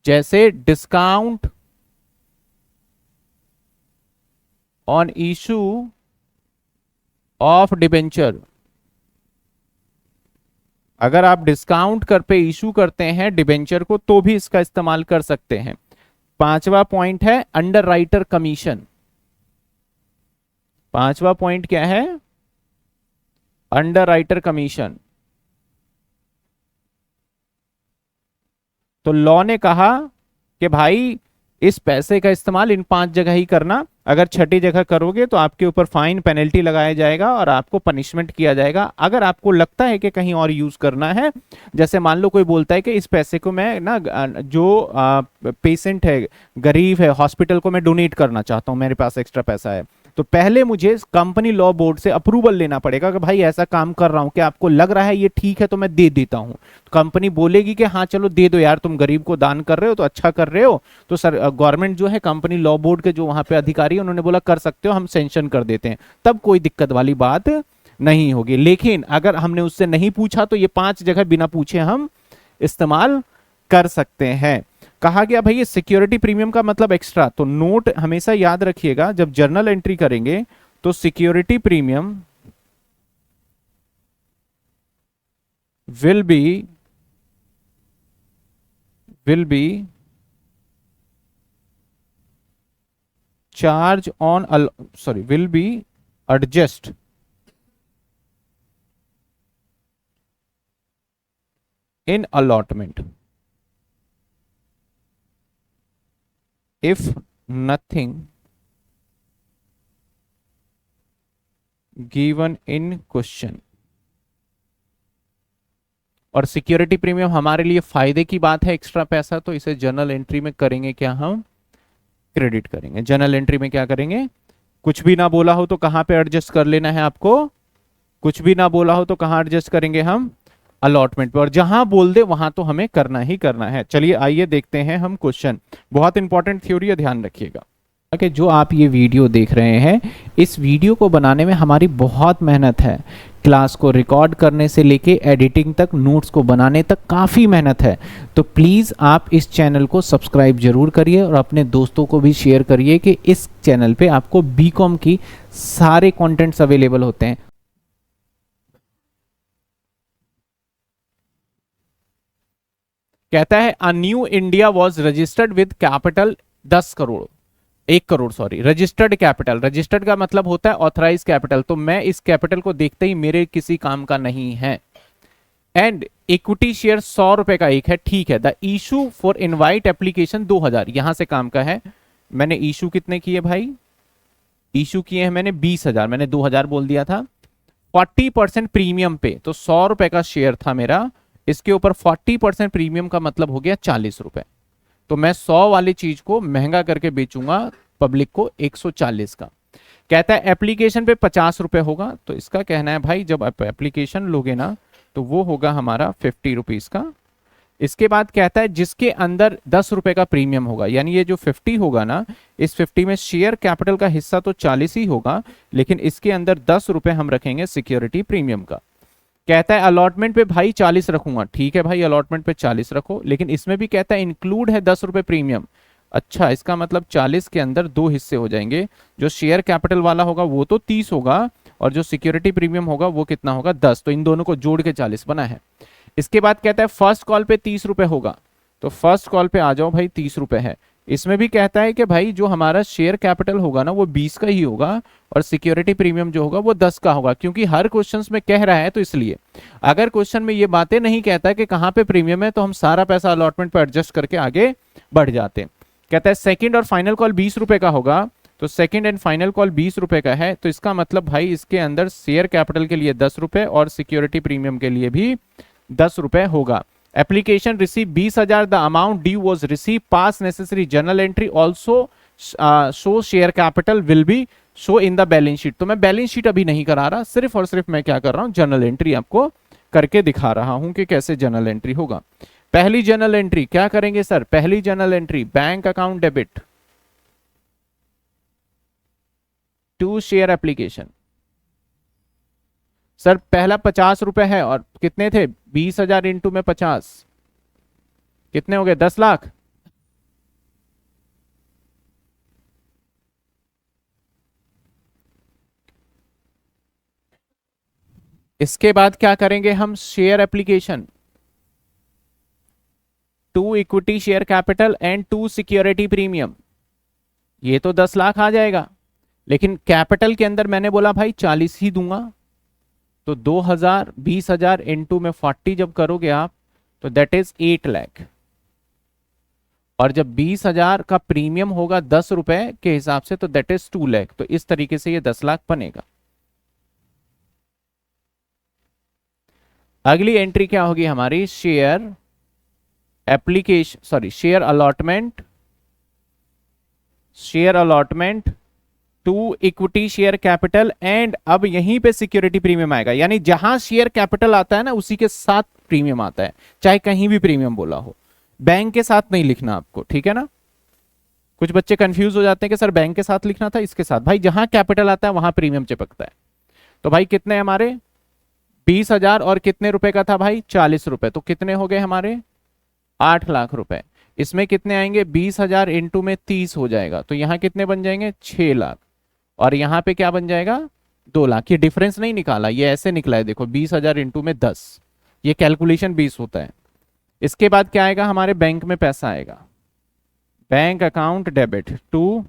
जैसे discount on issue of debenture. अगर आप डिस्काउंट कर पे इशू करते हैं डिबेंचर को तो भी इसका इस्तेमाल कर सकते हैं। 5वां पॉइंट है अंडर राइटर कमीशन। 5वां पॉइंट क्या है, अंडर राइटर कमीशन। तो लॉ ने कहा कि भाई इस पैसे का इस्तेमाल इन 5 जगह ही करना, अगर छठी जगह करोगे तो आपके ऊपर फाइन पेनल्टी लगाया जाएगा और आपको पनिशमेंट किया जाएगा। अगर आपको लगता है कि कहीं और यूज करना है, जैसे मान लो कोई बोलता है कि इस पैसे को मैं ना जो पेशेंट है, गरीब है, हॉस्पिटल को मैं डोनेट करना चाहता हूं, मेरे पास एक्स्ट्रा पैसा है, तो पहले मुझे कंपनी लॉ बोर्ड से अप्रूवल लेना पड़ेगा कि भाई ऐसा काम कर रहा हूं, कि आपको लग रहा है ये ठीक है तो मैं दे देता हूं। कंपनी बोलेगी कि हाँ चलो दे दो यार, तुम गरीब को दान कर रहे हो तो अच्छा कर रहे हो, तो सर गवर्नमेंट जो है, कंपनी लॉ बोर्ड के जो वहां पे अधिकारी है, उन्होंने बोला कर सकते हो, हम सेंक्शन कर देते हैं, तब कोई दिक्कत वाली बात नहीं होगी। लेकिन अगर हमने उससे नहीं पूछा तो ये 5 जगह बिना पूछे हम इस्तेमाल कर सकते हैं। कहा गया भाई ये सिक्योरिटी प्रीमियम का मतलब एक्स्ट्रा, तो नोट हमेशा याद रखिएगा जब जर्नल एंट्री करेंगे तो security premium will be charge on will be adjust in allotment। If nothing given in question, और सिक्योरिटी प्रीमियम हमारे लिए फायदे की बात है, एक्स्ट्रा पैसा, तो इसे जर्नल एंट्री में करेंगे क्या, हम क्रेडिट करेंगे। जर्नल एंट्री में क्या करेंगे, कुछ भी ना बोला हो तो कहां पे एडजस्ट कर लेना है आपको, कुछ भी ना बोला हो तो कहां एडजस्ट करेंगे हम, अलॉटमेंट पे, और जहां बोल दे वहां तो हमें करना ही करना है। चलिए आइए देखते हैं हम क्वेश्चन, बहुत इंपॉर्टेंट थ्योरी है, ध्यान रखिएगा कि जो आप ये वीडियो देख रहे हैं, इस वीडियो को बनाने में हमारी बहुत मेहनत है, क्लास को रिकॉर्ड करने से लेके एडिटिंग तक, नोट्स को बनाने तक काफ़ी मेहनत है। तो प्लीज़ आप इस चैनल को सब्सक्राइब जरूर करिए और अपने दोस्तों को भी शेयर करिए कि इस चैनल पे आपको बीकॉम की सारे कंटेंट्स अवेलेबल होते हैं। कहता है a new India was registered with capital 10 crore, 1 crore sorry, registered capital, registered का मतलब होता है ऑथराइज कैपिटल, तो मैं इस कैपिटल को देखते ही मेरे किसी काम का नहीं है। एंड इक्विटी शेयर 100 रुपए का एक है, ठीक है। The issue for invite application 2000, यहां से काम का है। मैंने इशू कितने किए भाई, इशू किए हैं मैंने 20,000, मैंने 2000 बोल दिया था। 40% प्रीमियम पे, तो 100 रुपए का शेयर था मेरा, इसके ऊपर 40% प्रीमियम का मतलब हो गया 40 रुपए, तो मैं 100 वाली चीज को महंगा करके बेचूंगा पब्लिक को 140 का। कहता है एप्लीकेशन पे 50 रुपए होगा, तो इसका कहना है भाई जब आप एप्लीकेशन लोगे ना तो वो होगा हमारा 50 रुपीज का। इसके बाद कहता है जिसके अंदर 10 रुपए का प्रीमियम होगा, यानी ये जो 50 होगा ना, इस 50 में शेयर कैपिटल का हिस्सा तो 40 ही होगा, लेकिन इसके अंदर 10 रुपए हम रखेंगे सिक्योरिटी प्रीमियम का। कहता है अलॉटमेंट पे भाई 40 रखूंगा, ठीक है भाई अलॉटमेंट पे 40 रखो, लेकिन इसमें भी कहता है इंक्लूड है 10 रुपए प्रीमियम। अच्छा, इसका मतलब 40 के अंदर दो हिस्से हो जाएंगे, जो शेयर कैपिटल वाला होगा वो तो 30 होगा, और जो सिक्योरिटी प्रीमियम होगा वो कितना होगा, 10, तो इन दोनों को जोड़ के 40 बना है। इसके बाद कहता है फर्स्ट कॉल पे 30 रुपए होगा, तो फर्स्ट कॉल पे आ जाओ भाई 30 रुपए है। इसमें भी कहता है कि भाई जो हमारा शेयर कैपिटल होगा ना वो 20 का ही होगा, और सिक्योरिटी प्रीमियम जो होगा वो 10 का होगा, क्योंकि हर क्वेश्चन में कह रहा है तो इसलिए। अगर क्वेश्चन में ये बातें नहीं कहता कि कहाँ पे प्रीमियम है, तो हम सारा पैसा अलॉटमेंट पर एडजस्ट करके आगे बढ़ जाते। कहता है सेकंड और फाइनल कॉल 20 रुपए का होगा, तो सेकंड एंड फाइनल कॉल 20 रुपए का है, तो इसका मतलब भाई इसके अंदर शेयर कैपिटल के लिए 10 रुपए और सिक्योरिटी प्रीमियम के लिए भी 10 रुपए होगा। Application receive 20,000, the amount due was receive, pass necessary journal entry also show share capital will be show in the balance sheet. तो मैं बैलेंस शीट अभी नहीं करा रहा, सिर्फ और सिर्फ मैं क्या कर रहा हूं, जर्नल एंट्री आपको करके दिखा रहा हूं कि कैसे जर्नल एंट्री होगा। पहली जर्नल एंट्री क्या करेंगे सर, पहली journal entry bank account debit to share application. Sir पहला 50 रुपए है, और कितने थे, 20,000 इंटू में 50, कितने हो गए, 10 लाख। इसके बाद क्या करेंगे हम, share application to equity share capital and to security premium, ये तो 10 लाख आ जाएगा, लेकिन कैपिटल के अंदर मैंने बोला भाई 40 ही दूंगा, तो 2000, 20,000 इंटू में 40 जब करोगे आप, तो दैट इज 8 लाख, और जब 20,000 का प्रीमियम होगा 10 रुपए के हिसाब से, तो दैट इज 2 लाख, तो इस तरीके से ये 10 लाख बनेगा। अगली एंट्री क्या होगी हमारी, share application sorry share allotment, share allotment to equity share capital and, अब यहीं पे सिक्योरिटी प्रीमियम आएगा, यानी जहां शेयर कैपिटल आता है ना उसी के साथ प्रीमियम आता है, चाहे कहीं भी प्रीमियम बोला हो, बैंक के साथ नहीं लिखना आपको, ठीक है ना। कुछ बच्चे कंफ्यूज हो जाते हैं कि सर बैंक के साथ लिखना था, इसके साथ, भाई जहां कैपिटल आता है वहां प्रीमियम चिपकता है। तो भाई कितने हमारे 20,000, और कितने रुपए का था भाई 40 रुपए, तो कितने हो गए हमारे 8 लाख रुपए। इसमें कितने आएंगे, 20,000 इंटू में 30 हो जाएगा, तो यहाँ कितने बन जाएंगे 6 लाख, और यहाँ पे क्या बन जाएगा 2 लाख। ये डिफरेंस नहीं निकाला, ये ऐसे निकला है, देखो 20,000 इंटू में 10, ये कैलकुलेशन 20 होता है। इसके बाद क्या आएगा, हमारे बैंक में पैसा आएगा, bank account debit to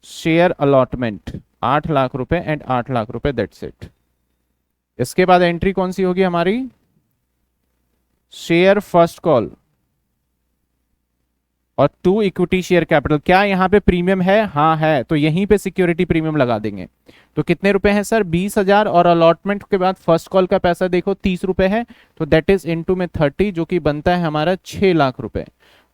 share allotment 8 lakh रुपए एंड 8 लाख रुपए, दैट्स इट। इसके बाद एंट्री कौन सी होगी हमारी, शेयर फर्स्ट कॉल और 2 इक्विटी शेयर कैपिटल, क्या यहाँ पे प्रीमियम है? हाँ है, तो यहीं पे सिक्योरिटी प्रीमियम लगा देंगे। तो कितने रुपए हैं सर? 20,000, और अलॉटमेंट के बाद फर्स्ट कॉल का पैसा देखो 30 रुपए है, तो दैट इज इनटू में 30, जो कि बनता है हमारा 6 लाख रुपए।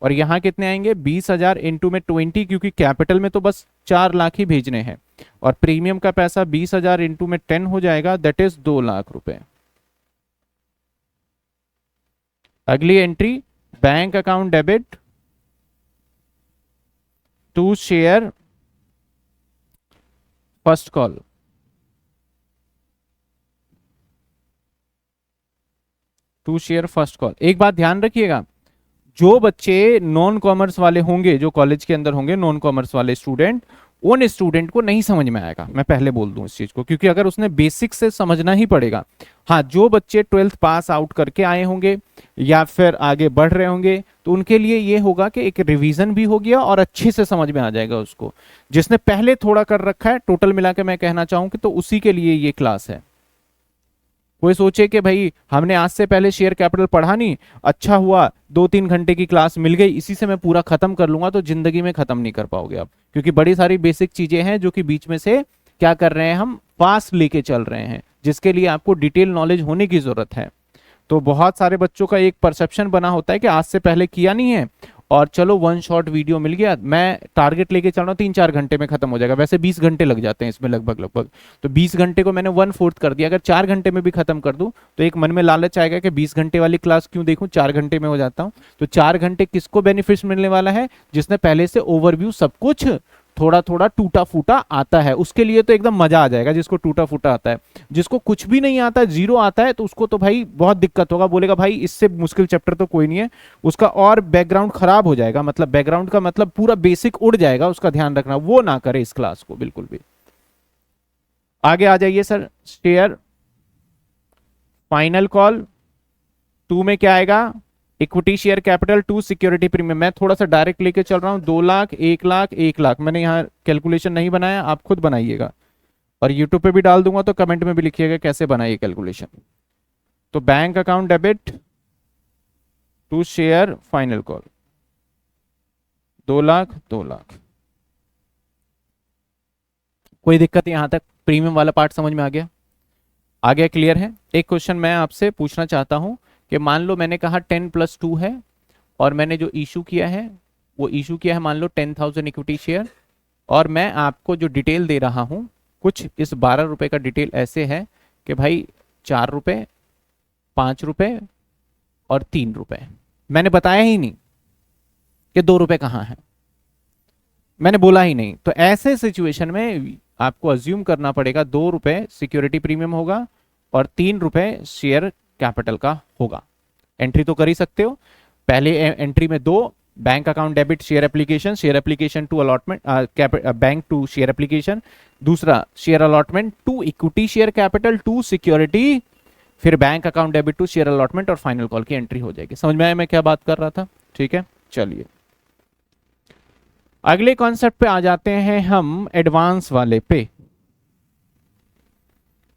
और यहाँ कितने आएंगे? 20,000 इंटू में 20, क्योंकि कैपिटल में तो बस 4 लाख ही भेजने हैं, और प्रीमियम का पैसा 20,000 इंटू में 10 हो जाएगा, दैट इज 2 लाख रुपए। अगली entry, bank account debit to share first call. To share first call. एक बात ध्यान रखिएगा, जो बच्चे नॉन कॉमर्स वाले होंगे, जो कॉलेज के अंदर होंगे नॉन कॉमर्स वाले स्टूडेंट, उन स्टूडेंट को नहीं समझ में आएगा, मैं पहले बोल दूं इस चीज को, क्योंकि अगर उसने बेसिक से समझना ही पड़ेगा। हाँ, जो बच्चे 12th पास आउट करके आए होंगे या फिर आगे बढ़ रहे होंगे, तो उनके लिए ये होगा कि एक रिवीजन भी हो गया और अच्छे से समझ में आ जाएगा उसको। जिसने पहले थोड़ा कर रखा है, टोटल मिला के मैं कहना चाहूँ कि तो उसी के लिए ये क्लास है। कोई सोचे कि भाई हमने आज से पहले शेयर कैपिटल पढ़ा नहीं, अच्छा हुआ 2-3 घंटे की क्लास मिल गई, इसी से मैं पूरा खत्म कर लूंगा, तो जिंदगी में खत्म नहीं कर पाओगे आप, क्योंकि बड़ी सारी बेसिक चीजें हैं जो कि बीच में से क्या कर रहे हैं, हम पास लेके चल रहे हैं, जिसके लिए आपको डिटेल नॉलेज होने की जरूरत है। तो बहुत सारे बच्चों का एक परसेप्शन बना होता है कि आज से पहले किया नहीं है, और चलो वन शॉट वीडियो मिल गया, मैं टारगेट लेके चल रहा हूँ 3-4 घंटे में खत्म हो जाएगा, वैसे 20 घंटे लग जाते हैं इसमें लगभग लगभग, तो 20 घंटे को मैंने 1/4 कर दिया, अगर 4 घंटे में भी खत्म कर दूं तो एक मन में लालच आएगा कि 20 घंटे वाली क्लास क्यों देखूं, 4 घंटे में हो जाता हूं। तो 4 घंटे किसको बेनिफिट मिलने वाला है? जिसने पहले से ओवरव्यू सब कुछ थोड़ा थोड़ा टूटा फूटा आता है, उसके लिए तो एकदम मजा आ जाएगा, जिसको टूटा फूटा आता है। जिसको कुछ भी नहीं आता, जीरो आता है, तो उसको तो भाई बहुत दिक्कत होगा, बोलेगा भाई इससे मुश्किल चैप्टर तो कोई नहीं है, उसका और बैकग्राउंड खराब हो जाएगा, मतलब बैकग्राउंड का मतलब पूरा बेसिक उड़ जाएगा, उसका ध्यान रखना, वो ना करे इस क्लास को बिल्कुल भी। आगे आ जाइए सर, शेयर फाइनल कॉल 2 में क्या आएगा? Equity share capital to security premium. मैं थोड़ा सा डायरेक्ट लेके चल रहा हूं, 2 लाख, 1 लाख, 1 लाख, मैंने यहाँ कैलकुलेशन नहीं बनाया, आप खुद बनाइएगा, और यूट्यूब पे भी डाल दूंगा, तो कमेंट में भी लिखिएगा कैसे बनाइए कैलकुलेशन। तो bank account debit to share final call 2 lakh, 2 lakh. कोई दिक्कत यहां तक? प्रीमियम वाला पार्ट समझ में आ गया? आ गया, क्लियर है? एक क्वेश्चन मैं आपसे पूछना चाहता हूं कि मान लो मैंने कहा 10+2 है, और मैंने जो इशू किया है वो इशू किया है मान लो 10,000 इक्विटी शेयर, और मैं आपको जो डिटेल दे रहा हूं, कुछ इस 12 रुपए का डिटेल ऐसे है कि भाई 4 रुपए, 5 रुपए और 3 रुपए, मैंने बताया ही नहीं कि 2 रुपए कहाँ है, मैंने बोला ही नहीं। तो ऐसे सिचुएशन में आपको अज्यूम करना पड़ेगा 2 रुपए सिक्योरिटी प्रीमियम होगा और 3 रुपए शेयर कैपिटल का होगा। एंट्री तो कर ही सकते हो। पहले एंट्री में 2, bank account debit share application to allotment, bank to share application. दूसरा share allotment to equity share capital to security, फिर bank account debit to share allotment, और फाइनल कॉल की एंट्री हो जाएगी। समझ में आया मैं क्या बात कर रहा था? ठीक है, चलिए अगले कॉन्सेप्ट पे आ जाते हैं हम, एडवांस वाले पे।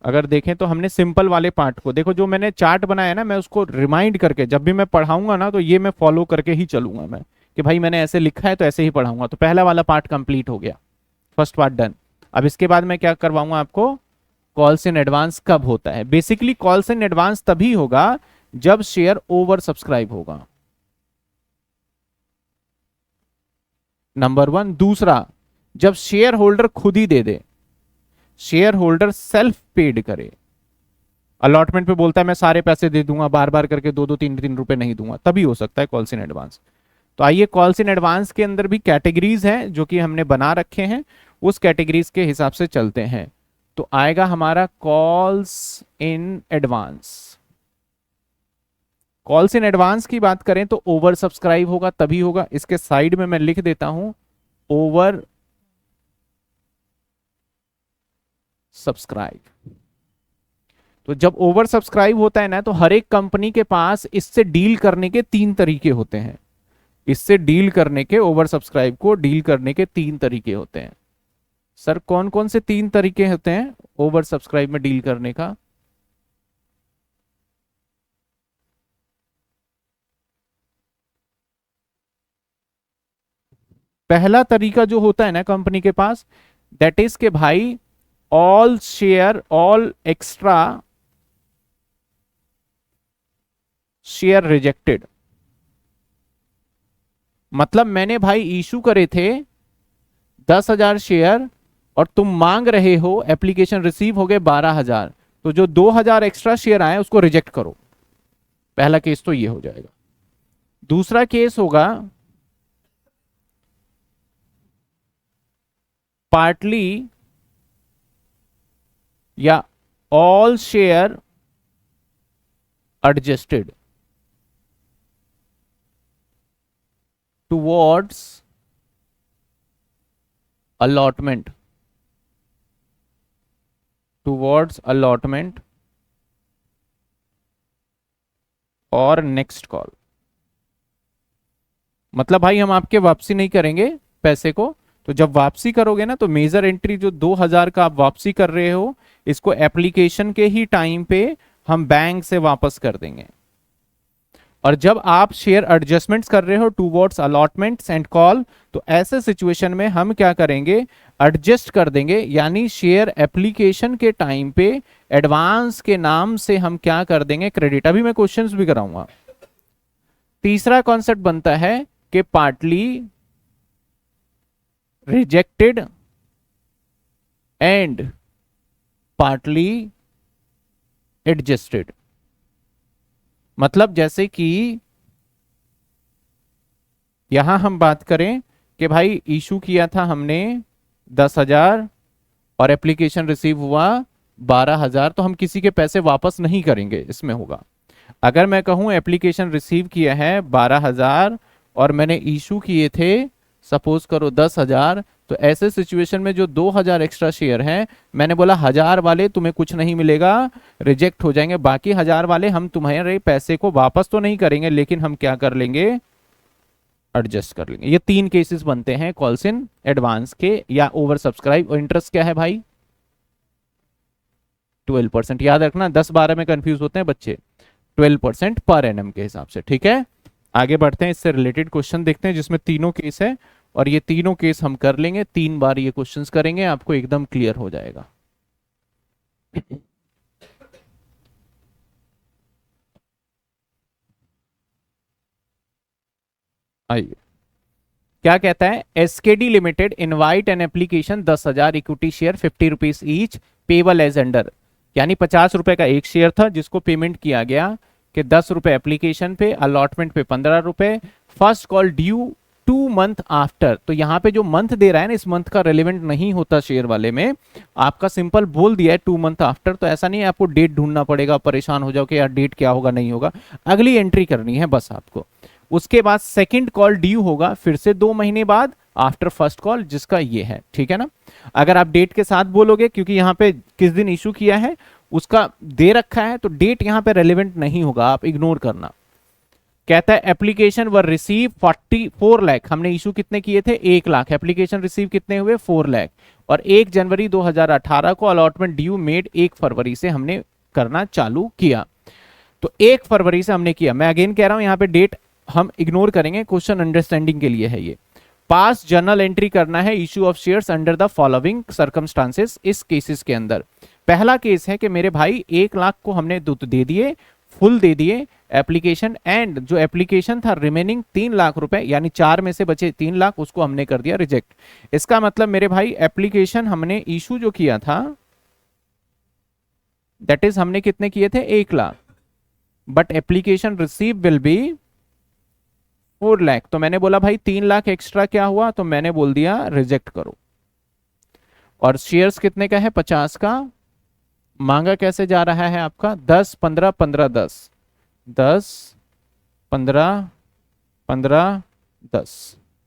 अगर देखें तो हमने सिंपल वाले पार्ट को देखो, जो मैंने चार्ट बनाया ना, मैं उसको रिमाइंड करके जब भी मैं पढ़ाऊंगा ना, तो ये मैं फॉलो करके ही चलूंगा मैं, कि भाई मैंने ऐसे लिखा है तो ऐसे ही पढ़ाऊंगा। तो पहला वाला पार्ट कंप्लीट हो गया, फर्स्ट पार्ट डन। अब इसके बाद मैं क्या करवाऊंगा आपको? कॉल्स इन एडवांस कब होता है? बेसिकली कॉल्स इन एडवांस तभी होगा जब शेयर ओवर सब्सक्राइब होगा, नंबर 1। दूसरा, जब शेयर होल्डर खुद ही दे दे, शेयर होल्डर सेल्फ पेड करे, अलॉटमेंट पे बोलता है मैं सारे पैसे दे दूंगा, बार बार करके 2-2, 3-3 रुपए नहीं दूंगा, तभी हो सकता है कॉल्स इन एडवांस। तो आइए, कॉल्स इन एडवांस के अंदर भी कैटेगरीज हैं जो कि हमने बना रखे हैं, उस कैटेगरीज के हिसाब से चलते हैं। तो आएगा हमारा calls in advance. Calls in advance की बात करें तो ओवर सब्सक्राइब होगा तभी होगा, इसके साइड में मैं लिख देता हूं ओवर सब्सक्राइब। तो जब ओवर सब्सक्राइब होता है ना, तो हर एक कंपनी के पास इससे डील करने के 3 तरीके होते हैं। इससे डील करने के, ओवर सब्सक्राइब को डील करने के 3 तरीके होते हैं। सर कौन कौन से 3 तरीके होते हैं ओवर सब्सक्राइब में डील करने का? पहला तरीका जो होता है ना कंपनी के पास, दैट इज के भाई all share, all extra share rejected. मतलब मैंने भाई इशू करे थे 10,000 शेयर और तुम मांग रहे हो, एप्लीकेशन रिसीव हो गए 12,000, तो जो 2,000 एक्स्ट्रा शेयर आए उसको रिजेक्ट करो। पहला केस तो ये हो जाएगा। दूसरा केस होगा पार्टली या all share adjusted towards allotment, towards allotment और नेक्स्ट कॉल। मतलब भाई हम आपके वापसी नहीं करेंगे पैसे को, तो जब वापसी करोगे ना तो मेजर एंट्री जो 2,000 का आप वापसी कर रहे हो, इसको एप्लीकेशन के ही टाइम पे हम बैंक से वापस कर देंगे। और जब आप शेयर एडजस्टमेंट्स कर रहे हो टूवर्ड्स अलॉटमेंट्स एंड कॉल, तो ऐसे सिचुएशन में हम क्या करेंगे, एडजस्ट कर देंगे, यानी शेयर एप्लीकेशन के टाइम पे एडवांस के नाम से हम क्या कर देंगे, क्रेडिट। अभी मैं क्वेश्चंस भी कराऊंगा। तीसरा कॉन्सेप्ट बनता है कि partly rejected and partly adjusted. मतलब जैसे कि यहां हम बात करें कि भाई इशू किया था हमने 10,000 और एप्लीकेशन रिसीव हुआ 12,000, तो हम किसी के पैसे वापस नहीं करेंगे, इसमें होगा। अगर मैं कहूं एप्लीकेशन रिसीव किया है 12,000 और मैंने इशू किए थे सपोज करो 10,000, तो ऐसे सिचुएशन में जो 2,000 एक्स्ट्रा शेयर हैं, मैंने बोला 1,000 वाले तुम्हें कुछ नहीं मिलेगा, रिजेक्ट हो जाएंगे, बाकी 1,000 वाले हम तुम्हारे पैसे को वापस तो नहीं करेंगे, लेकिन हम क्या कर लेंगे, एडजस्ट कर लेंगे। ये 3 केसेस बनते हैं कॉल्स इन एडवांस के या ओवर सब्सक्राइब। और इंटरेस्ट क्या है भाई, 12%। याद रखना, 10-12 में कंफ्यूज होते हैं बच्चे, 12% पर एनम के हिसाब से। ठीक है, आगे बढ़ते हैं, इससे रिलेटेड क्वेश्चन देखते हैं जिसमें तीनों केस है, और ये तीनों केस हम कर लेंगे, 3 बार ये क्वेश्चंस करेंगे, आपको एकदम क्लियर हो जाएगा। आइए, क्या कहता है, SKD limited invite an application 10,000 equity share 50 rupees each payable as under, यानी 50 रुपए का एक शेयर था जिसको पेमेंट किया गया कि 10 रुपए एप्लीकेशन पे, अलॉटमेंट पे 15 रुपए, first call due 2 month after. तो यहाँ पे जो मंथ दे रहा है ना, इस मंथ का रेलिवेंट नहीं होता शेयर वाले में, आपका सिंपल बोल दिया है 2 मंथ आफ्टर, तो ऐसा नहीं है आपको डेट ढूंढना पड़ेगा, परेशान हो जाओ कि यार डेट क्या होगा नहीं होगा, अगली एंट्री करनी है बस आपको। उसके बाद सेकंड कॉल ड्यू होगा फिर से 2 महीने बाद आफ्टर फर्स्ट कॉल, जिसका ये है, ठीक है ना। अगर आप डेट के साथ बोलोगे, क्योंकि यहाँ पे किस दिन इशू किया है उसका दे रखा है, तो डेट यहाँ पे रेलिवेंट नहीं होगा, आप इग्नोर करना। कहता है एप्लीकेशन वर रिसीव 44 लाख, हमने इशू कितने किए थे, 1 लाख, एप्लीकेशन रिसीव कितने हुए 4 लाख, और 1 जनवरी 2018 को अलॉटमेंट ड्यू मेड, 1 फरवरी से हमने करना चालू किया। तो 1 फरवरी से हमने किया, मैं अगेन कह रहा हूं यहाँ पे डेट हम इग्नोर करेंगे, क्वेश्चन अंडरस्टैंडिंग के लिए है ये। पास जर्नल एंट्री करना है issue of shares under the following circumstances, इस केसेस के अंदर। पहला केस है कि मेरे भाई 1 लाख को हमने दे दिए, फुल दे दिए एप्लीकेशन, एंड जो एप्लीकेशन था रिमेनिंग 3 लाख रुपए, यानी 4 में से बचे 3 लाख, उसको हमने कर दिया रिजेक्ट। इसका मतलब मेरे भाई एप्लीकेशन हमने इशू जो किया था, दैट इज हमने कितने किए थे, 1 lakh, but application receive will be 4 lakh. तो मैंने बोला भाई 3 लाख एक्स्ट्रा क्या हुआ, तो मैंने बोल दिया रिजेक्ट करो। और शेयर्स कितने का है, 50 का, मांगा कैसे जा रहा है आपका 10 15 15 10 10 15 15 10।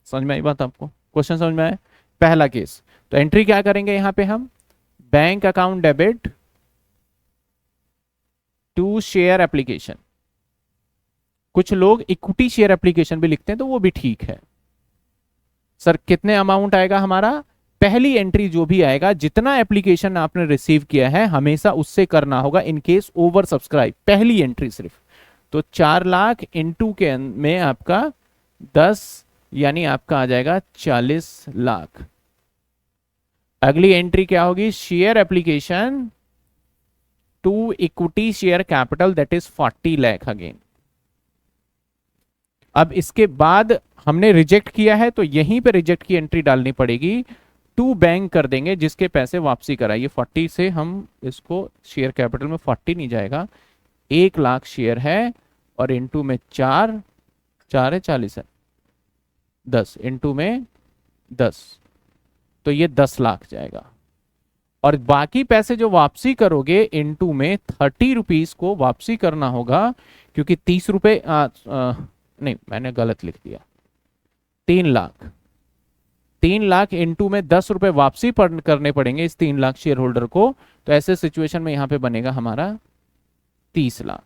समझ में आई बात आपको, क्वेश्चन समझ में आया। पहला केस, तो एंट्री क्या करेंगे यहां पे हम, bank account debit to share application. कुछ लोग इक्विटी शेयर एप्लीकेशन भी लिखते हैं, तो वो भी ठीक है। सर कितने अमाउंट आएगा हमारा, पहली एंट्री जो भी आएगा, जितना एप्लीकेशन आपने रिसीव किया है हमेशा उससे करना होगा इन केस ओवर सब्सक्राइब, पहली एंट्री सिर्फ। तो 4 लाख इंटू के में आपका 10 यानी आपका आ जाएगा 40 लाख। अगली एंट्री क्या होगी, share application to equity share capital that is 40 lakh again. अब इसके बाद हमने रिजेक्ट किया है तो यहीं पे रिजेक्ट की एंट्री डालनी पड़ेगी, टू बैंक कर देंगे जिसके पैसे वापसी कराइए। 40 से हम इसको शेयर कैपिटल में 40 नहीं जाएगा, 1 लाख शेयर है और इनटू में 4 4 है 40 है 10 इनटू में 10, तो ये 10 लाख जाएगा। और बाकी पैसे जो वापसी करोगे इनटू में 30 रुपीज को वापसी करना होगा, क्योंकि 30 रुपए नहीं मैंने गलत लिख दिया, 3 लाख। 3 लाख इनटू में 10 रुपए वापसी करने पड़ेंगे इस 3 लाख शेयर होल्डर को, तो ऐसे सिचुएशन में यहां पे बनेगा हमारा 30 लाख।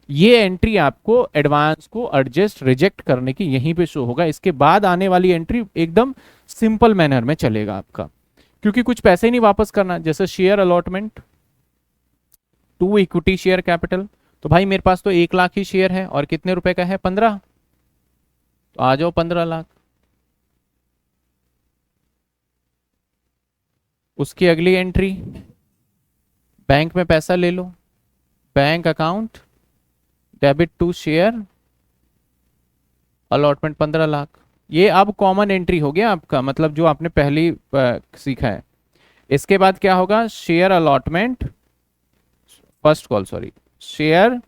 ये एंट्री आपको एडवांस को एडजस्ट रिजेक्ट करने की यहीं पे शो होगा। इसके बाद आने वाली एंट्री एकदम सिंपल मैनर में चलेगा आपका, क्योंकि कुछ पैसे ही नहीं वापस करना। जैसे share allotment to equity share capital, तो भाई मेरे पास तो 1 लाख ही शेयर है और कितने रुपए का है 15, तो आ जाओ 15 लाख। उसकी अगली एंट्री, बैंक में पैसा ले लो, bank account debit to share allotment 15 lakh. ये अब कॉमन एंट्री हो गया आपका, मतलब जो आपने पहली सीखा है। इसके बाद क्या होगा, share allotment first call, sorry share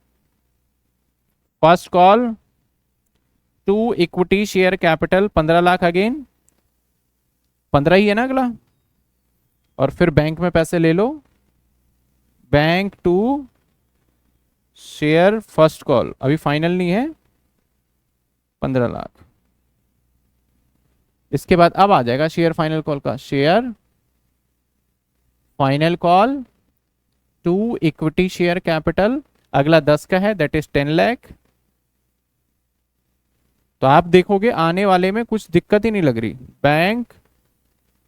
first call to equity share capital 15 lakh again, 15 ही है ना अगला। और फिर बैंक में पैसे ले लो, bank to share first call, अभी फाइनल नहीं है 15 लाख। इसके बाद अब आ जाएगा शेयर फाइनल कॉल का, share final call to equity share capital, अगला 10 का है दैट इज 10 लाख। तो आप देखोगे आने वाले में कुछ दिक्कत ही नहीं लग रही, bank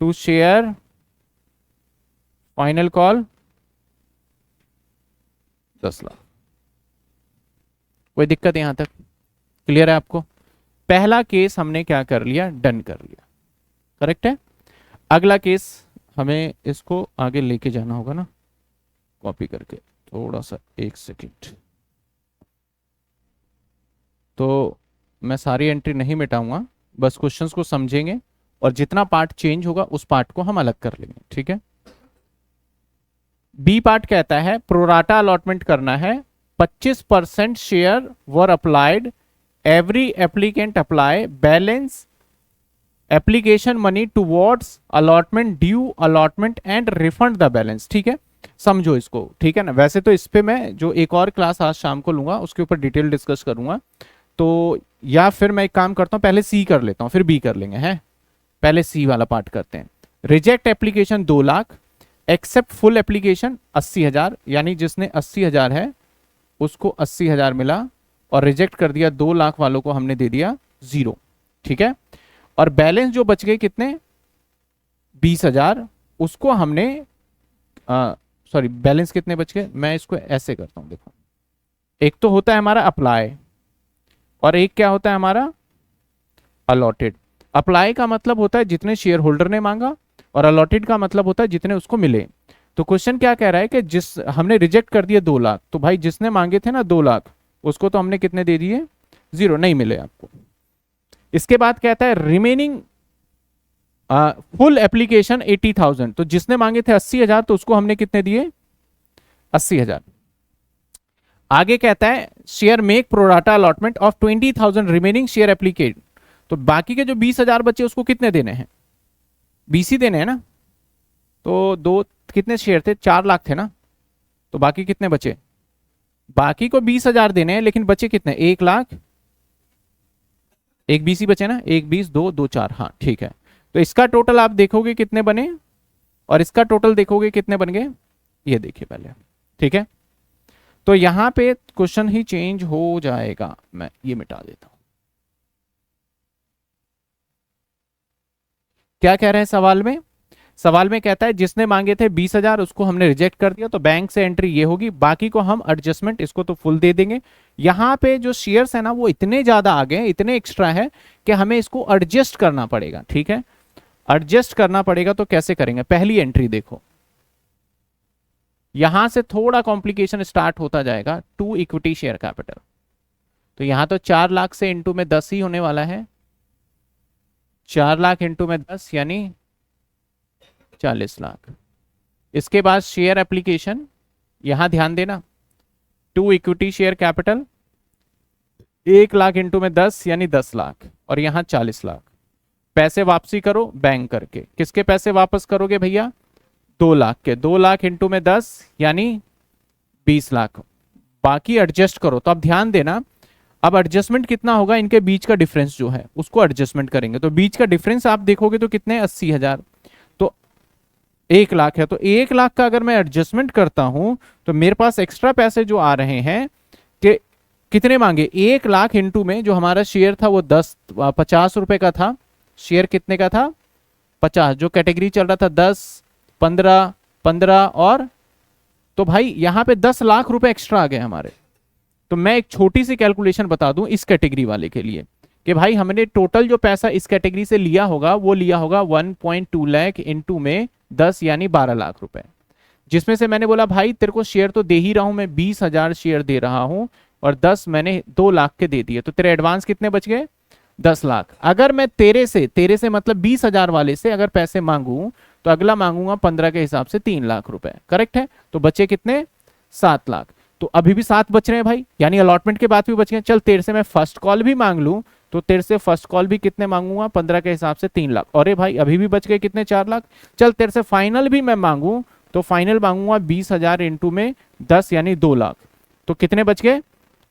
to share final call 10 lakh, कोई दिक्कत यहां तक क्लियर है आपको। पहला केस हमने क्या कर लिया, डन कर लिया, करेक्ट है। अगला केस हमें इसको आगे लेके जाना होगा ना, कॉपी करके थोड़ा सा, 1 सेकेंड। तो मैं सारी एंट्री नहीं मिटाऊंगा, बस क्वेश्चंस को समझेंगे और जितना पार्ट चेंज होगा उस पार्ट को हम अलग कर लेंगे, ठीक है। बी पार्ट कहता है प्रोराटा अलॉटमेंट करना है, 25% share were applied, every applicant apply balance application money towards allotment due allotment and refund the balance, ठीक है। समझो इसको, ठीक है ना। वैसे तो इस पे मैं जो एक और क्लास आज शाम को लूंगा उसके ऊपर डिटेल डिस्कस करूंगा, तो या फिर मैं एक काम करता हूं, पहले सी कर लेता हूं फिर बी कर लेंगे, हैं पहले सी वाला पार्ट करते हैं। Reject application 2 lakh, accept full application 80,000, यानी जिसने 80,000 है उसको 80,000 मिला, और रिजेक्ट कर दिया 2 लाख वालों को हमने दे दिया 0, ठीक है। और बैलेंस जो बच गए कितने 20,000, उसको हमने सॉरी बैलेंस कितने बच गए, मैं इसको ऐसे करता हूं, देखो एक तो होता है हमारा अप्लाई और एक क्या होता है हमारा अलॉटेड। अप्लाई का मतलब होता है जितने शेयर होल्डर ने मांगा, और अलॉटेड का मतलब होता है जितने उसको मिले। तो क्वेश्चन क्या कह रहा है कि जिस हमने रिजेक्ट कर दिया 2 लाख, तो भाई जिसने मांगे थे ना 2 लाख उसको तो हमने कितने दे दिए 0, नहीं मिले आपको। इसके बाद कहता है रिमेनिंग फुल एप्लीकेशन 80,000, तो जिसने मांगे थे 80,000 तो उसको हमने कितने दिए 80,000। आगे कहता है share make pro rata allotment of 20,000 remaining share एप्लीकेट, तो बाकी के जो 20,000 बचे उसको कितने देने हैं 20 ही देने हैं ना। तो दो कितने शेयर थे 4 लाख थे ना, तो बाकी कितने बचे, बाकी को 20,000 देने हैं, लेकिन बचे कितने 1 लाख, एक 20 ही बचे ना, 1 20 2 2 4, हाँ ठीक है। तो इसका टोटल आप देखोगे कितने बने और इसका टोटल देखोगे कितने बन गए, ये देखिए पहले, ठीक है। तो यहां पे क्वेश्चन ही चेंज हो जाएगा, मैं ये मिटा देता हूं। क्या कह रहे हैं सवाल में सवाल में कहता है जिसने मांगे थे 20,000 उसको हमने रिजेक्ट कर दिया, तो बैंक से एंट्री ये होगी, बाकी को हम एडजस्टमेंट इसको तो फुल दे देंगे। यहाँ पे जो शेयर्स है ना वो इतने ज्यादा आ गए, इतने एक्स्ट्रा है कि हमें इसको एडजस्ट करना पड़ेगा। ठीक है, एडजस्ट करना पड़ेगा, तो कैसे करेंगे? पहली एंट्री देखो, यहां से थोड़ा कॉम्प्लिकेशन स्टार्ट होता जाएगा। टू इक्विटी शेयर कैपिटल, तो यहां तो 4 लाख से इंटू में 10 ही होने वाला है। 4 लाख इंटू में 10 यानी 40 लाख। इसके बाद शेयर एप्लीकेशन, यहां ध्यान देना, to equity share capital 1 lakh into में 10 यानी 10 लाख, और यहां 40 लाख। पैसे वापसी करो बैंक करके, किसके पैसे वापस करोगे भैया? 2 लाख के। 2 लाख इंटू में 10 यानी 20 लाख। बाकी एडजस्ट करो। तो अब ध्यान देना, अब एडजस्टमेंट कितना होगा? इनके बीच का डिफरेंस जो है उसको एडजस्टमेंट करेंगे। तो बीच का डिफरेंस आप देखोगे तो कितने? 80,000। तो 1 लाख है, तो 1 लाख का अगर मैं एडजस्टमेंट करता हूं तो मेरे पास एक्स्ट्रा पैसे जो आ रहे हैं कि कितने मांगे? 1 लाख इंटू में जो हमारा शेयर था वो 50 रुपए का था। शेयर कितने का था? 50। जो कैटेगरी चल रहा था 10, 15, 15 और, तो भाई यहां पे 10 लाख रुपए एक्स्ट्रा आ गए हमारे। तो मैं एक छोटी सी कैलकुलेशन बता दूं इस कैटेगरी वाले के लिए कि भाई हमने टोटल जो पैसा इस कैटेगरी से लिया होगा वो लिया होगा 1.2 लाख इंटू में 10 यानी 12 लाख रुपए, जिसमें से मैंने बोला भाई तेरे को शेयर तो दे ही रहा हूं मैं, 20,000 शेयर दे रहा हूं और 10 मैंने 2 लाख के दे दिए, तो तेरे एडवांस कितने बच गए? 10 लाख। अगर मैं तेरे से मतलब 20,000 वाले से अगर पैसे मांगू तो अगला मांगूंगा 15 के हिसाब से 3 लाख रुपए। करेक्ट है? तो बचे कितने? 7 लाख। तो अभी भी 7 बच रहे हैं भाई, यानी अलॉटमेंट के बाद भी बच गए। चल तेरे से मैं फर्स्ट कॉल भी मांग लूं तो तेरे से फर्स्ट कॉल भी कितने मांगूंगा? 15 के हिसाब से 3 लाख। अरे भाई अभी भी बच गए कितने? 4 लाख। चल तेरे से फाइनल भी मैं मांगू तो फाइनल मांगूंगा 20,000 इंटू में 10 यानी 2 लाख। तो कितने बच गए?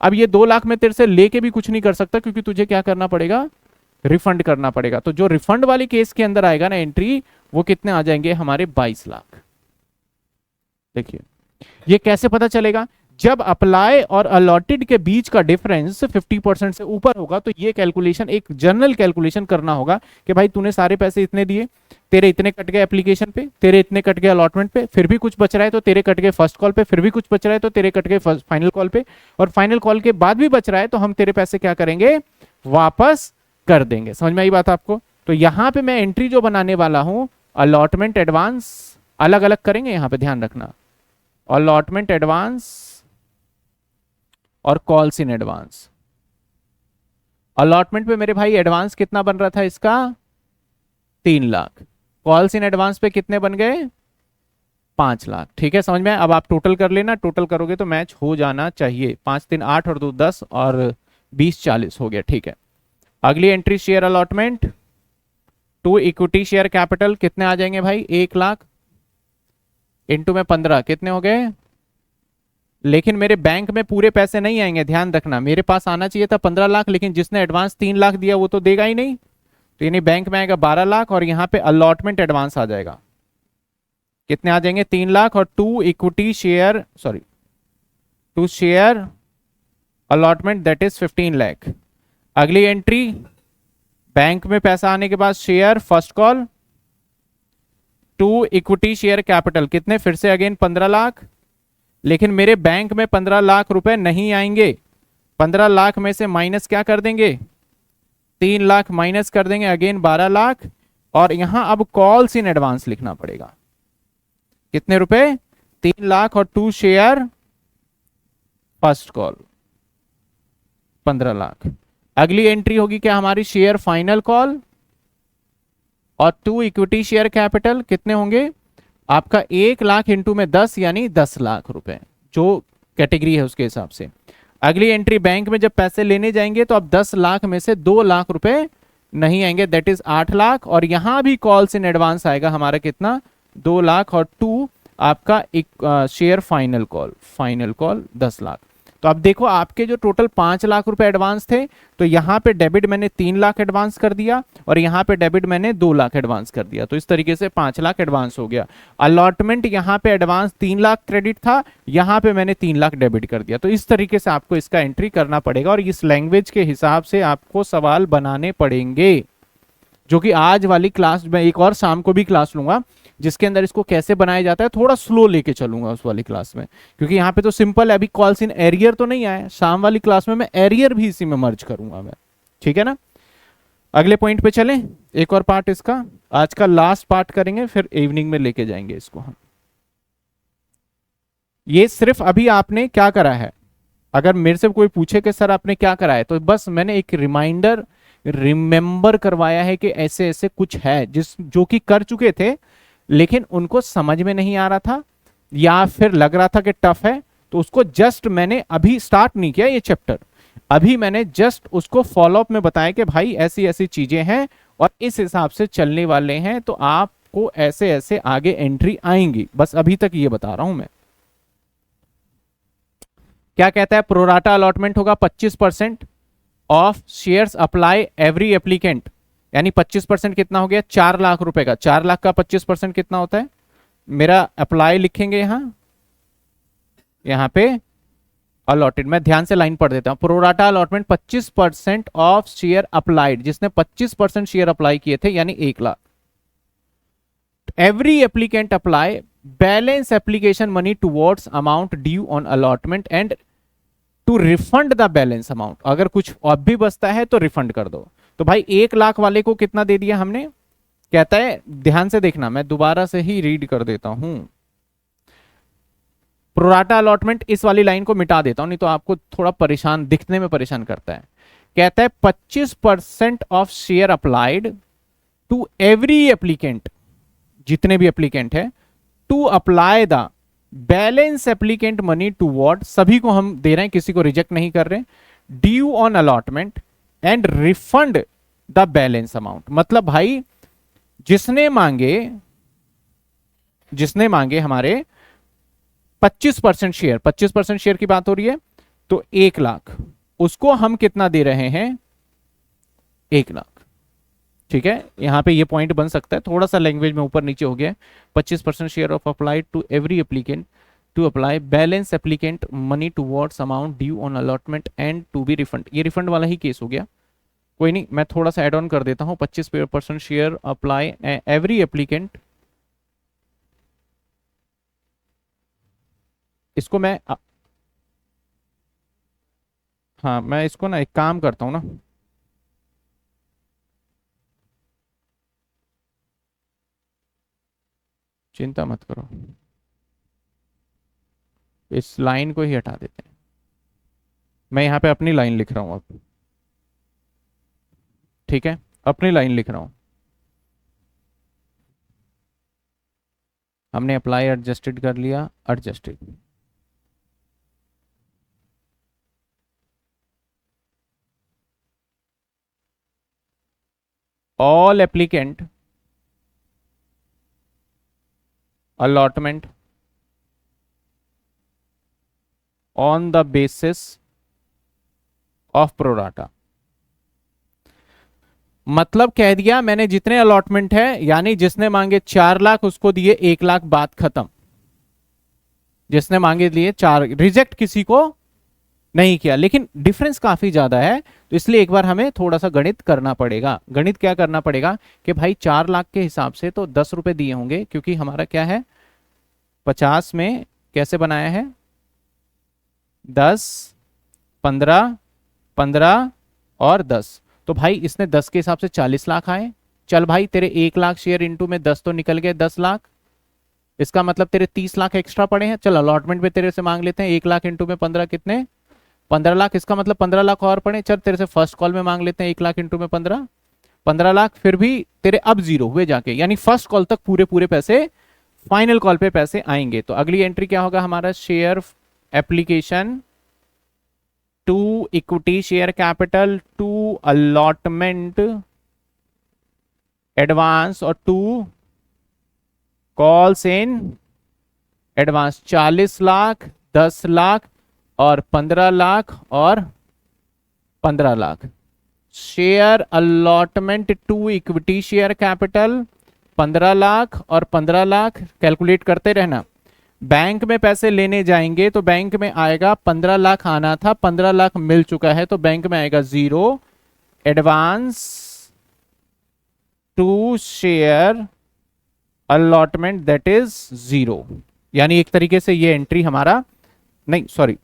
अब ये 2 लाख में तेरे से लेके भी कुछ नहीं कर सकता, क्योंकि तुझे क्या करना पड़ेगा? रिफंड करना पड़ेगा। तो जो रिफंड वाली केस के अंदर आएगा ना एंट्री, वो कितने आ जाएंगे? हमारे 22 लाख। देखिए ये कैसे पता चलेगा? जब अप्लाई और अलॉटेड के बीच का डिफरेंस 50% से ऊपर होगा तो ये कैलकुलेशन, एक जनरल कैलकुलेशन करना होगा कि भाई तूने सारे पैसे इतने दिए, तेरे इतने कट गए एप्लीकेशन पे, तेरे इतने कट गए अलॉटमेंट पे, फिर भी कुछ बच रहा है तो तेरे कट गए फर्स्ट कॉल पे, फिर भी कुछ बच रहा है तो तेरे कट गए फाइनल कॉल पे, और फाइनल कॉल के बाद भी बच रहा है तो हम तेरे पैसे क्या करेंगे? वापस कर देंगे। समझ में आई बात आपको? तो यहां पे मैं एंट्री जो बनाने वाला हूं, अलॉटमेंट एडवांस अलग अलग करेंगे, यहां पे ध्यान रखना, अलॉटमेंट एडवांस और कॉल्स इन एडवांस। अलॉटमेंट पे मेरे भाई एडवांस कितना बन रहा था इसका? 3 लाख। कॉल्स इन एडवांस पे कितने बन गए? 5 लाख। ठीक है, समझ में? अब आप टोटल कर लेना, टोटल करोगे तो मैच हो जाना चाहिए। 5 3 8 और 2 10 और 20 40 हो गया। ठीक है, अगली entry share allotment to equity share capital कितने आ जाएंगे भाई? 1 लाख इंटू में 15 कितने हो गए? लेकिन मेरे बैंक में पूरे पैसे नहीं आएंगे, ध्यान रखना। मेरे पास आना चाहिए था 15 लाख, लेकिन जिसने एडवांस 3 लाख दिया वो तो देगा ही नहीं, तो यानी बैंक में आएगा 12 लाख और यहाँ पे अलॉटमेंट एडवांस आ जाएगा। कितने आ जाएंगे? 3 लाख और to equity share, sorry to share allotment that is 15 lakh. अगली एंट्री बैंक में पैसा आने के बाद share first call to equity share capital कितने? फिर से अगेन 15 लाख, लेकिन मेरे बैंक में 15 लाख रुपए नहीं आएंगे। 15 लाख में से माइनस क्या कर देंगे? 3 लाख माइनस कर देंगे, अगेन 12 लाख। और यहां अब कॉल्स इन एडवांस लिखना पड़ेगा। कितने रुपए? 3 लाख और to share first call 15 lakh. अगली एंट्री होगी क्या हमारी? शेयर फाइनल कॉल और टू इक्विटी शेयर कैपिटल कितने होंगे आपका? 1 लाख इंटू में 10 यानी 10 लाख रुपए, जो कैटेगरी है उसके हिसाब से। अगली एंट्री बैंक में जब पैसे लेने जाएंगे तो अब 10 लाख में से 2 लाख रुपए नहीं आएंगे, दैट इज 8 लाख। और यहां भी कॉल्स इन एडवांस आएगा हमारा कितना? 2 लाख और टू आपका एक शेयर फाइनल कॉल 10 लाख। तो अब देखो आपके जो टोटल 5 लाख रुपए एडवांस थे, तो यहाँ पे डेबिट मैंने 3 लाख एडवांस कर दिया और यहाँ पे डेबिट मैंने 2 लाख एडवांस कर दिया, तो इस तरीके से 5 लाख एडवांस हो गया। अलॉटमेंट यहाँ पे एडवांस 3 लाख क्रेडिट था, यहाँ पे मैंने 3 लाख डेबिट कर दिया। तो इस तरीके से आपको इसका एंट्री करना पड़ेगा और इस लैंग्वेज के हिसाब से आपको सवाल बनाने पड़ेंगे, जो कि आज वाली क्लास में एक और शाम को भी क्लास लूंगा, जिसके अंदर इसको कैसे बनाया जाता है थोड़ा स्लो लेके चलूंगा उस वाली क्लास में, क्योंकि यहाँ पे तो सिंपल है, अभी कॉल्स इन एरियर तो नहीं आया, शाम वाली क्लास में मैं एरियर भी इसी में मर्ज करूंगा मैं, ठीक है ना। अगले पॉइंट पे चलें, एक और पार्ट इसका आज का लास्ट पार्ट करेंगे, फिर इवनिंग में लेके जाएंगे इसको हम। ये सिर्फ अभी आपने क्या करा है, अगर मेरे से कोई पूछे कि सर आपने क्या करा है, तो बस मैंने एक रिमाइंडर रिमेंबर करवाया है कि ऐसे ऐसे कुछ है जो कि कर चुके थे लेकिन उनको समझ में नहीं आ रहा था या फिर लग रहा था कि टफ है, तो उसको जस्ट मैंने अभी स्टार्ट नहीं किया ये चैप्टर, अभी मैंने जस्ट उसको फॉलो अप में बताया कि भाई ऐसी ऐसी चीजें हैं और इस हिसाब से चलने वाले हैं, तो आपको ऐसे ऐसे आगे एंट्री आएंगी, बस अभी तक ये बता रहा हूं मैं। क्या कहता है, प्रोराटा अलॉटमेंट होगा 25% of shares apply every applicant, यानी 25% कितना हो गया, 4 लाख रुपए का, 4 लाख का 25% कितना होता है, मेरा अप्लाई लिखेंगे यहां पे अलॉटेड, मैं ध्यान से लाइन पढ़ देता हूं, pro rata allotment 25% of share applied, जिसने 25% शेयर अप्लाई किए थे यानी 1 lakh, every applicant apply balance application money towards amount due on allotment and to refund the balance amount, अगर कुछ अब भी बचता है तो रिफंड कर दो। तो भाई 1 लाख वाले को कितना दे दिया हमने, कहता है ध्यान से देखना, मैं दोबारा से ही रीड कर देता हूं, प्रोराटा अलॉटमेंट इस वाली लाइन को मिटा देता हूं नहीं तो आपको थोड़ा परेशान दिखने में परेशान करता है। कहता है 25% of share applied to every applicant, जितने भी एप्लीकेंट है, to apply the balance applicant money to what, सभी को हम दे रहे हैं, किसी को रिजेक्ट नहीं कर रहे, due on allotment and refund the balance amount, मतलब भाई जिसने मांगे हमारे 25% शेयर, 25% शेयर की बात हो रही है, तो 1 लाख, उसको हम कितना दे रहे हैं, 1 लाख, ठीक है। यहां पे ये पॉइंट बन सकता है, थोड़ा सा लैंग्वेज में ऊपर नीचे हो गया, 25% share of applied to every applicant to apply balance applicant money towards amount due on allotment and to be refund, ये रिफंड वाला ही केस हो गया, कोई नहीं, मैं थोड़ा सा एड ऑन कर देता हूं, 25% शेयर अप्लाई एवरी एप्लीकेंट, इसको मैं हाँ मैं इसको ना एक काम करता हूं ना, चिंता मत करो, इस लाइन को ही हटा देते हैं, मैं यहां पे अपनी लाइन लिख रहा हूं अब, ठीक है, अपनी लाइन लिख रहा हूं, हमने अप्लाई एडजस्टेड कर लिया, adjusted, all applicant allotment on the basis of prorata, मतलब कह दिया मैंने जितने अलॉटमेंट है, यानी जिसने मांगे 4 लाख उसको दिए 1 लाख, बात खत्म, जिसने मांगे लिए 4, रिजेक्ट किसी को नहीं किया, लेकिन डिफरेंस काफी ज्यादा है, तो इसलिए एक बार हमें थोड़ा सा गणित करना पड़ेगा। गणित क्या करना पड़ेगा कि भाई 4 लाख के हिसाब से तो 10 रुपए दिए होंगे, क्योंकि हमारा क्या है 50 में कैसे बनाया है, 10 15 15 और 10, तो भाई इसने 10 के हिसाब से 40 लाख आए, चल भाई तेरे 1 लाख शेयर इंटू में 10 तो निकल गए 10 लाख, इसका मतलब तेरे 30 लाख एक्स्ट्रा पड़े हैं, चल अलॉटमेंट पे तेरे से मांग लेते हैं, 1 लाख इंटू में 15 कितने, 15 लाख, इसका मतलब 15 लाख और पड़े, चल तेरे से फर्स्ट कॉल में मांग लेते हैं 1 लाख इंटू में 15, 15 लाख, फिर भी तेरे अब जीरो हुए जाके, यानी फर्स्ट कॉल तक पूरे पूरे पैसे, फाइनल कॉल पे पैसे आएंगे। तो अगली एंट्री क्या होगा हमारा, share application to equity share capital to allotment advance और two calls in advance, 40 lakh, 10 lakh और 15 लाख और 15 lakh, share allotment to equity share capital 15 lakh और 15 लाख, कैलकुलेट करते रहना, बैंक में पैसे लेने जाएंगे तो बैंक में आएगा 15 लाख आना था, 15 लाख मिल चुका है, तो बैंक में आएगा 0, advance to share allotment that is 0, यानी एक तरीके से ये एंट्री हमारा, नहीं सॉरी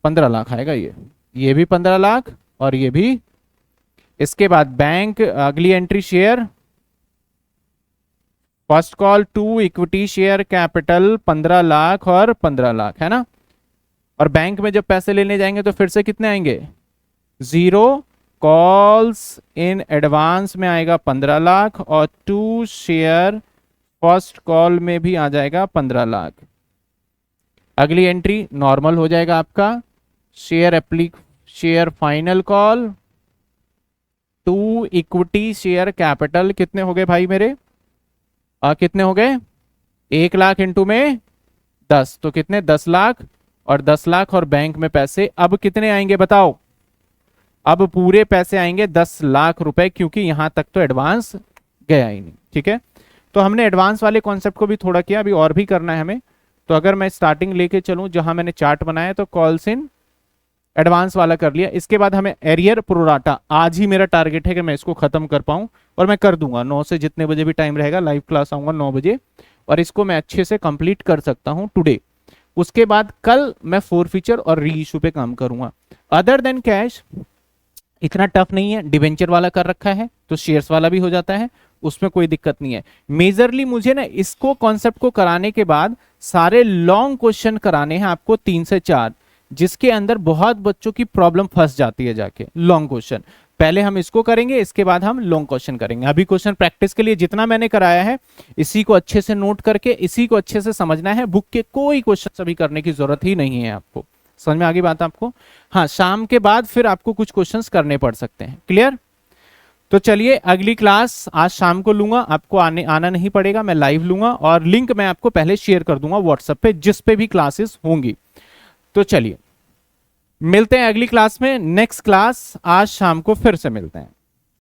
15 लाख आएगा, ये भी 15 लाख और ये भी। इसके बाद बैंक, अगली entry share, first call to equity share capital 15 lakh और 15 लाख है ना। और बैंक में जब पैसे लेने जाएंगे तो फिर से कितने आएंगे, 0, कॉल्स इन एडवांस में आएगा 15 लाख और 2 शेयर फर्स्ट कॉल में भी आ जाएगा 15 लाख। अगली एंट्री नॉर्मल हो जाएगा आपका, share final call to equity share capital, कितने हो गए भाई मेरे, कितने हो गए, 1 लाख इंटू में 10, तो कितने 10 लाख, और 10 लाख और बैंक में पैसे अब कितने आएंगे बताओ, अब पूरे पैसे आएंगे 10 लाख रुपए, क्योंकि यहां तक तो एडवांस गया ही नहीं। ठीक है, तो हमने एडवांस वाले कॉन्सेप्ट को भी थोड़ा किया, अभी और भी करना है हमें। तो अगर मैं स्टार्टिंग लेके चलूं जहां मैंने चार्ट बनाया, तो कॉल्स इन एडवांस वाला कर लिया। इसके बाद हमें एरियर प्रोराटा, आज ही मेरा टारगेट है कि मैं इसको खत्म कर पाऊं, और मैं कर दूंगा 9 से जितने बजे भी टाइम रहेगा, लाइव क्लास आऊंगा 9 बजे, और इसको मैं अच्छे से कंप्लीट कर सकता हूं टुडे। उसके बाद कल मैं फोर फीचर और री इशू पे काम करूंगा। अदर देन कैश इतना टफ नहीं है, डिवेंचर वाला कर रखा है तो शेयर्स वाला भी हो जाता है, उसमें कोई दिक्कत नहीं है। मेजरली मुझे ना इसको कॉन्सेप्ट को कराने के बाद सारे लॉन्ग क्वेश्चन कराने हैं आपको 3 से 4, जिसके अंदर बहुत बच्चों की प्रॉब्लम फंस जाती है जाके लॉन्ग क्वेश्चन। पहले हम इसको करेंगे, इसके बाद हम लॉन्ग क्वेश्चन करेंगे। अभी क्वेश्चन प्रैक्टिस के लिए जितना मैंने कराया है, इसी को अच्छे से नोट करके इसी को अच्छे से समझना है। बुक के कोई क्वेश्चन अभी करने की जरूरत ही नहीं है आपको। समझ में आ गई बात आपको? हाँ, शाम के बाद फिर आपको कुछ क्वेश्चंस करने पड़ सकते हैं। क्लियर? तो चलिए अगली क्लास आज शाम को लूंगा, आपको आना नहीं पड़ेगा, मैं लाइव लूंगा और लिंक मैं आपको पहले शेयर कर दूंगा व्हाट्सएप पे, जिस पे भी क्लासेस होंगी। तो चलिए मिलते हैं अगली क्लास में, नेक्स्ट क्लास आज शाम को फिर से मिलते हैं।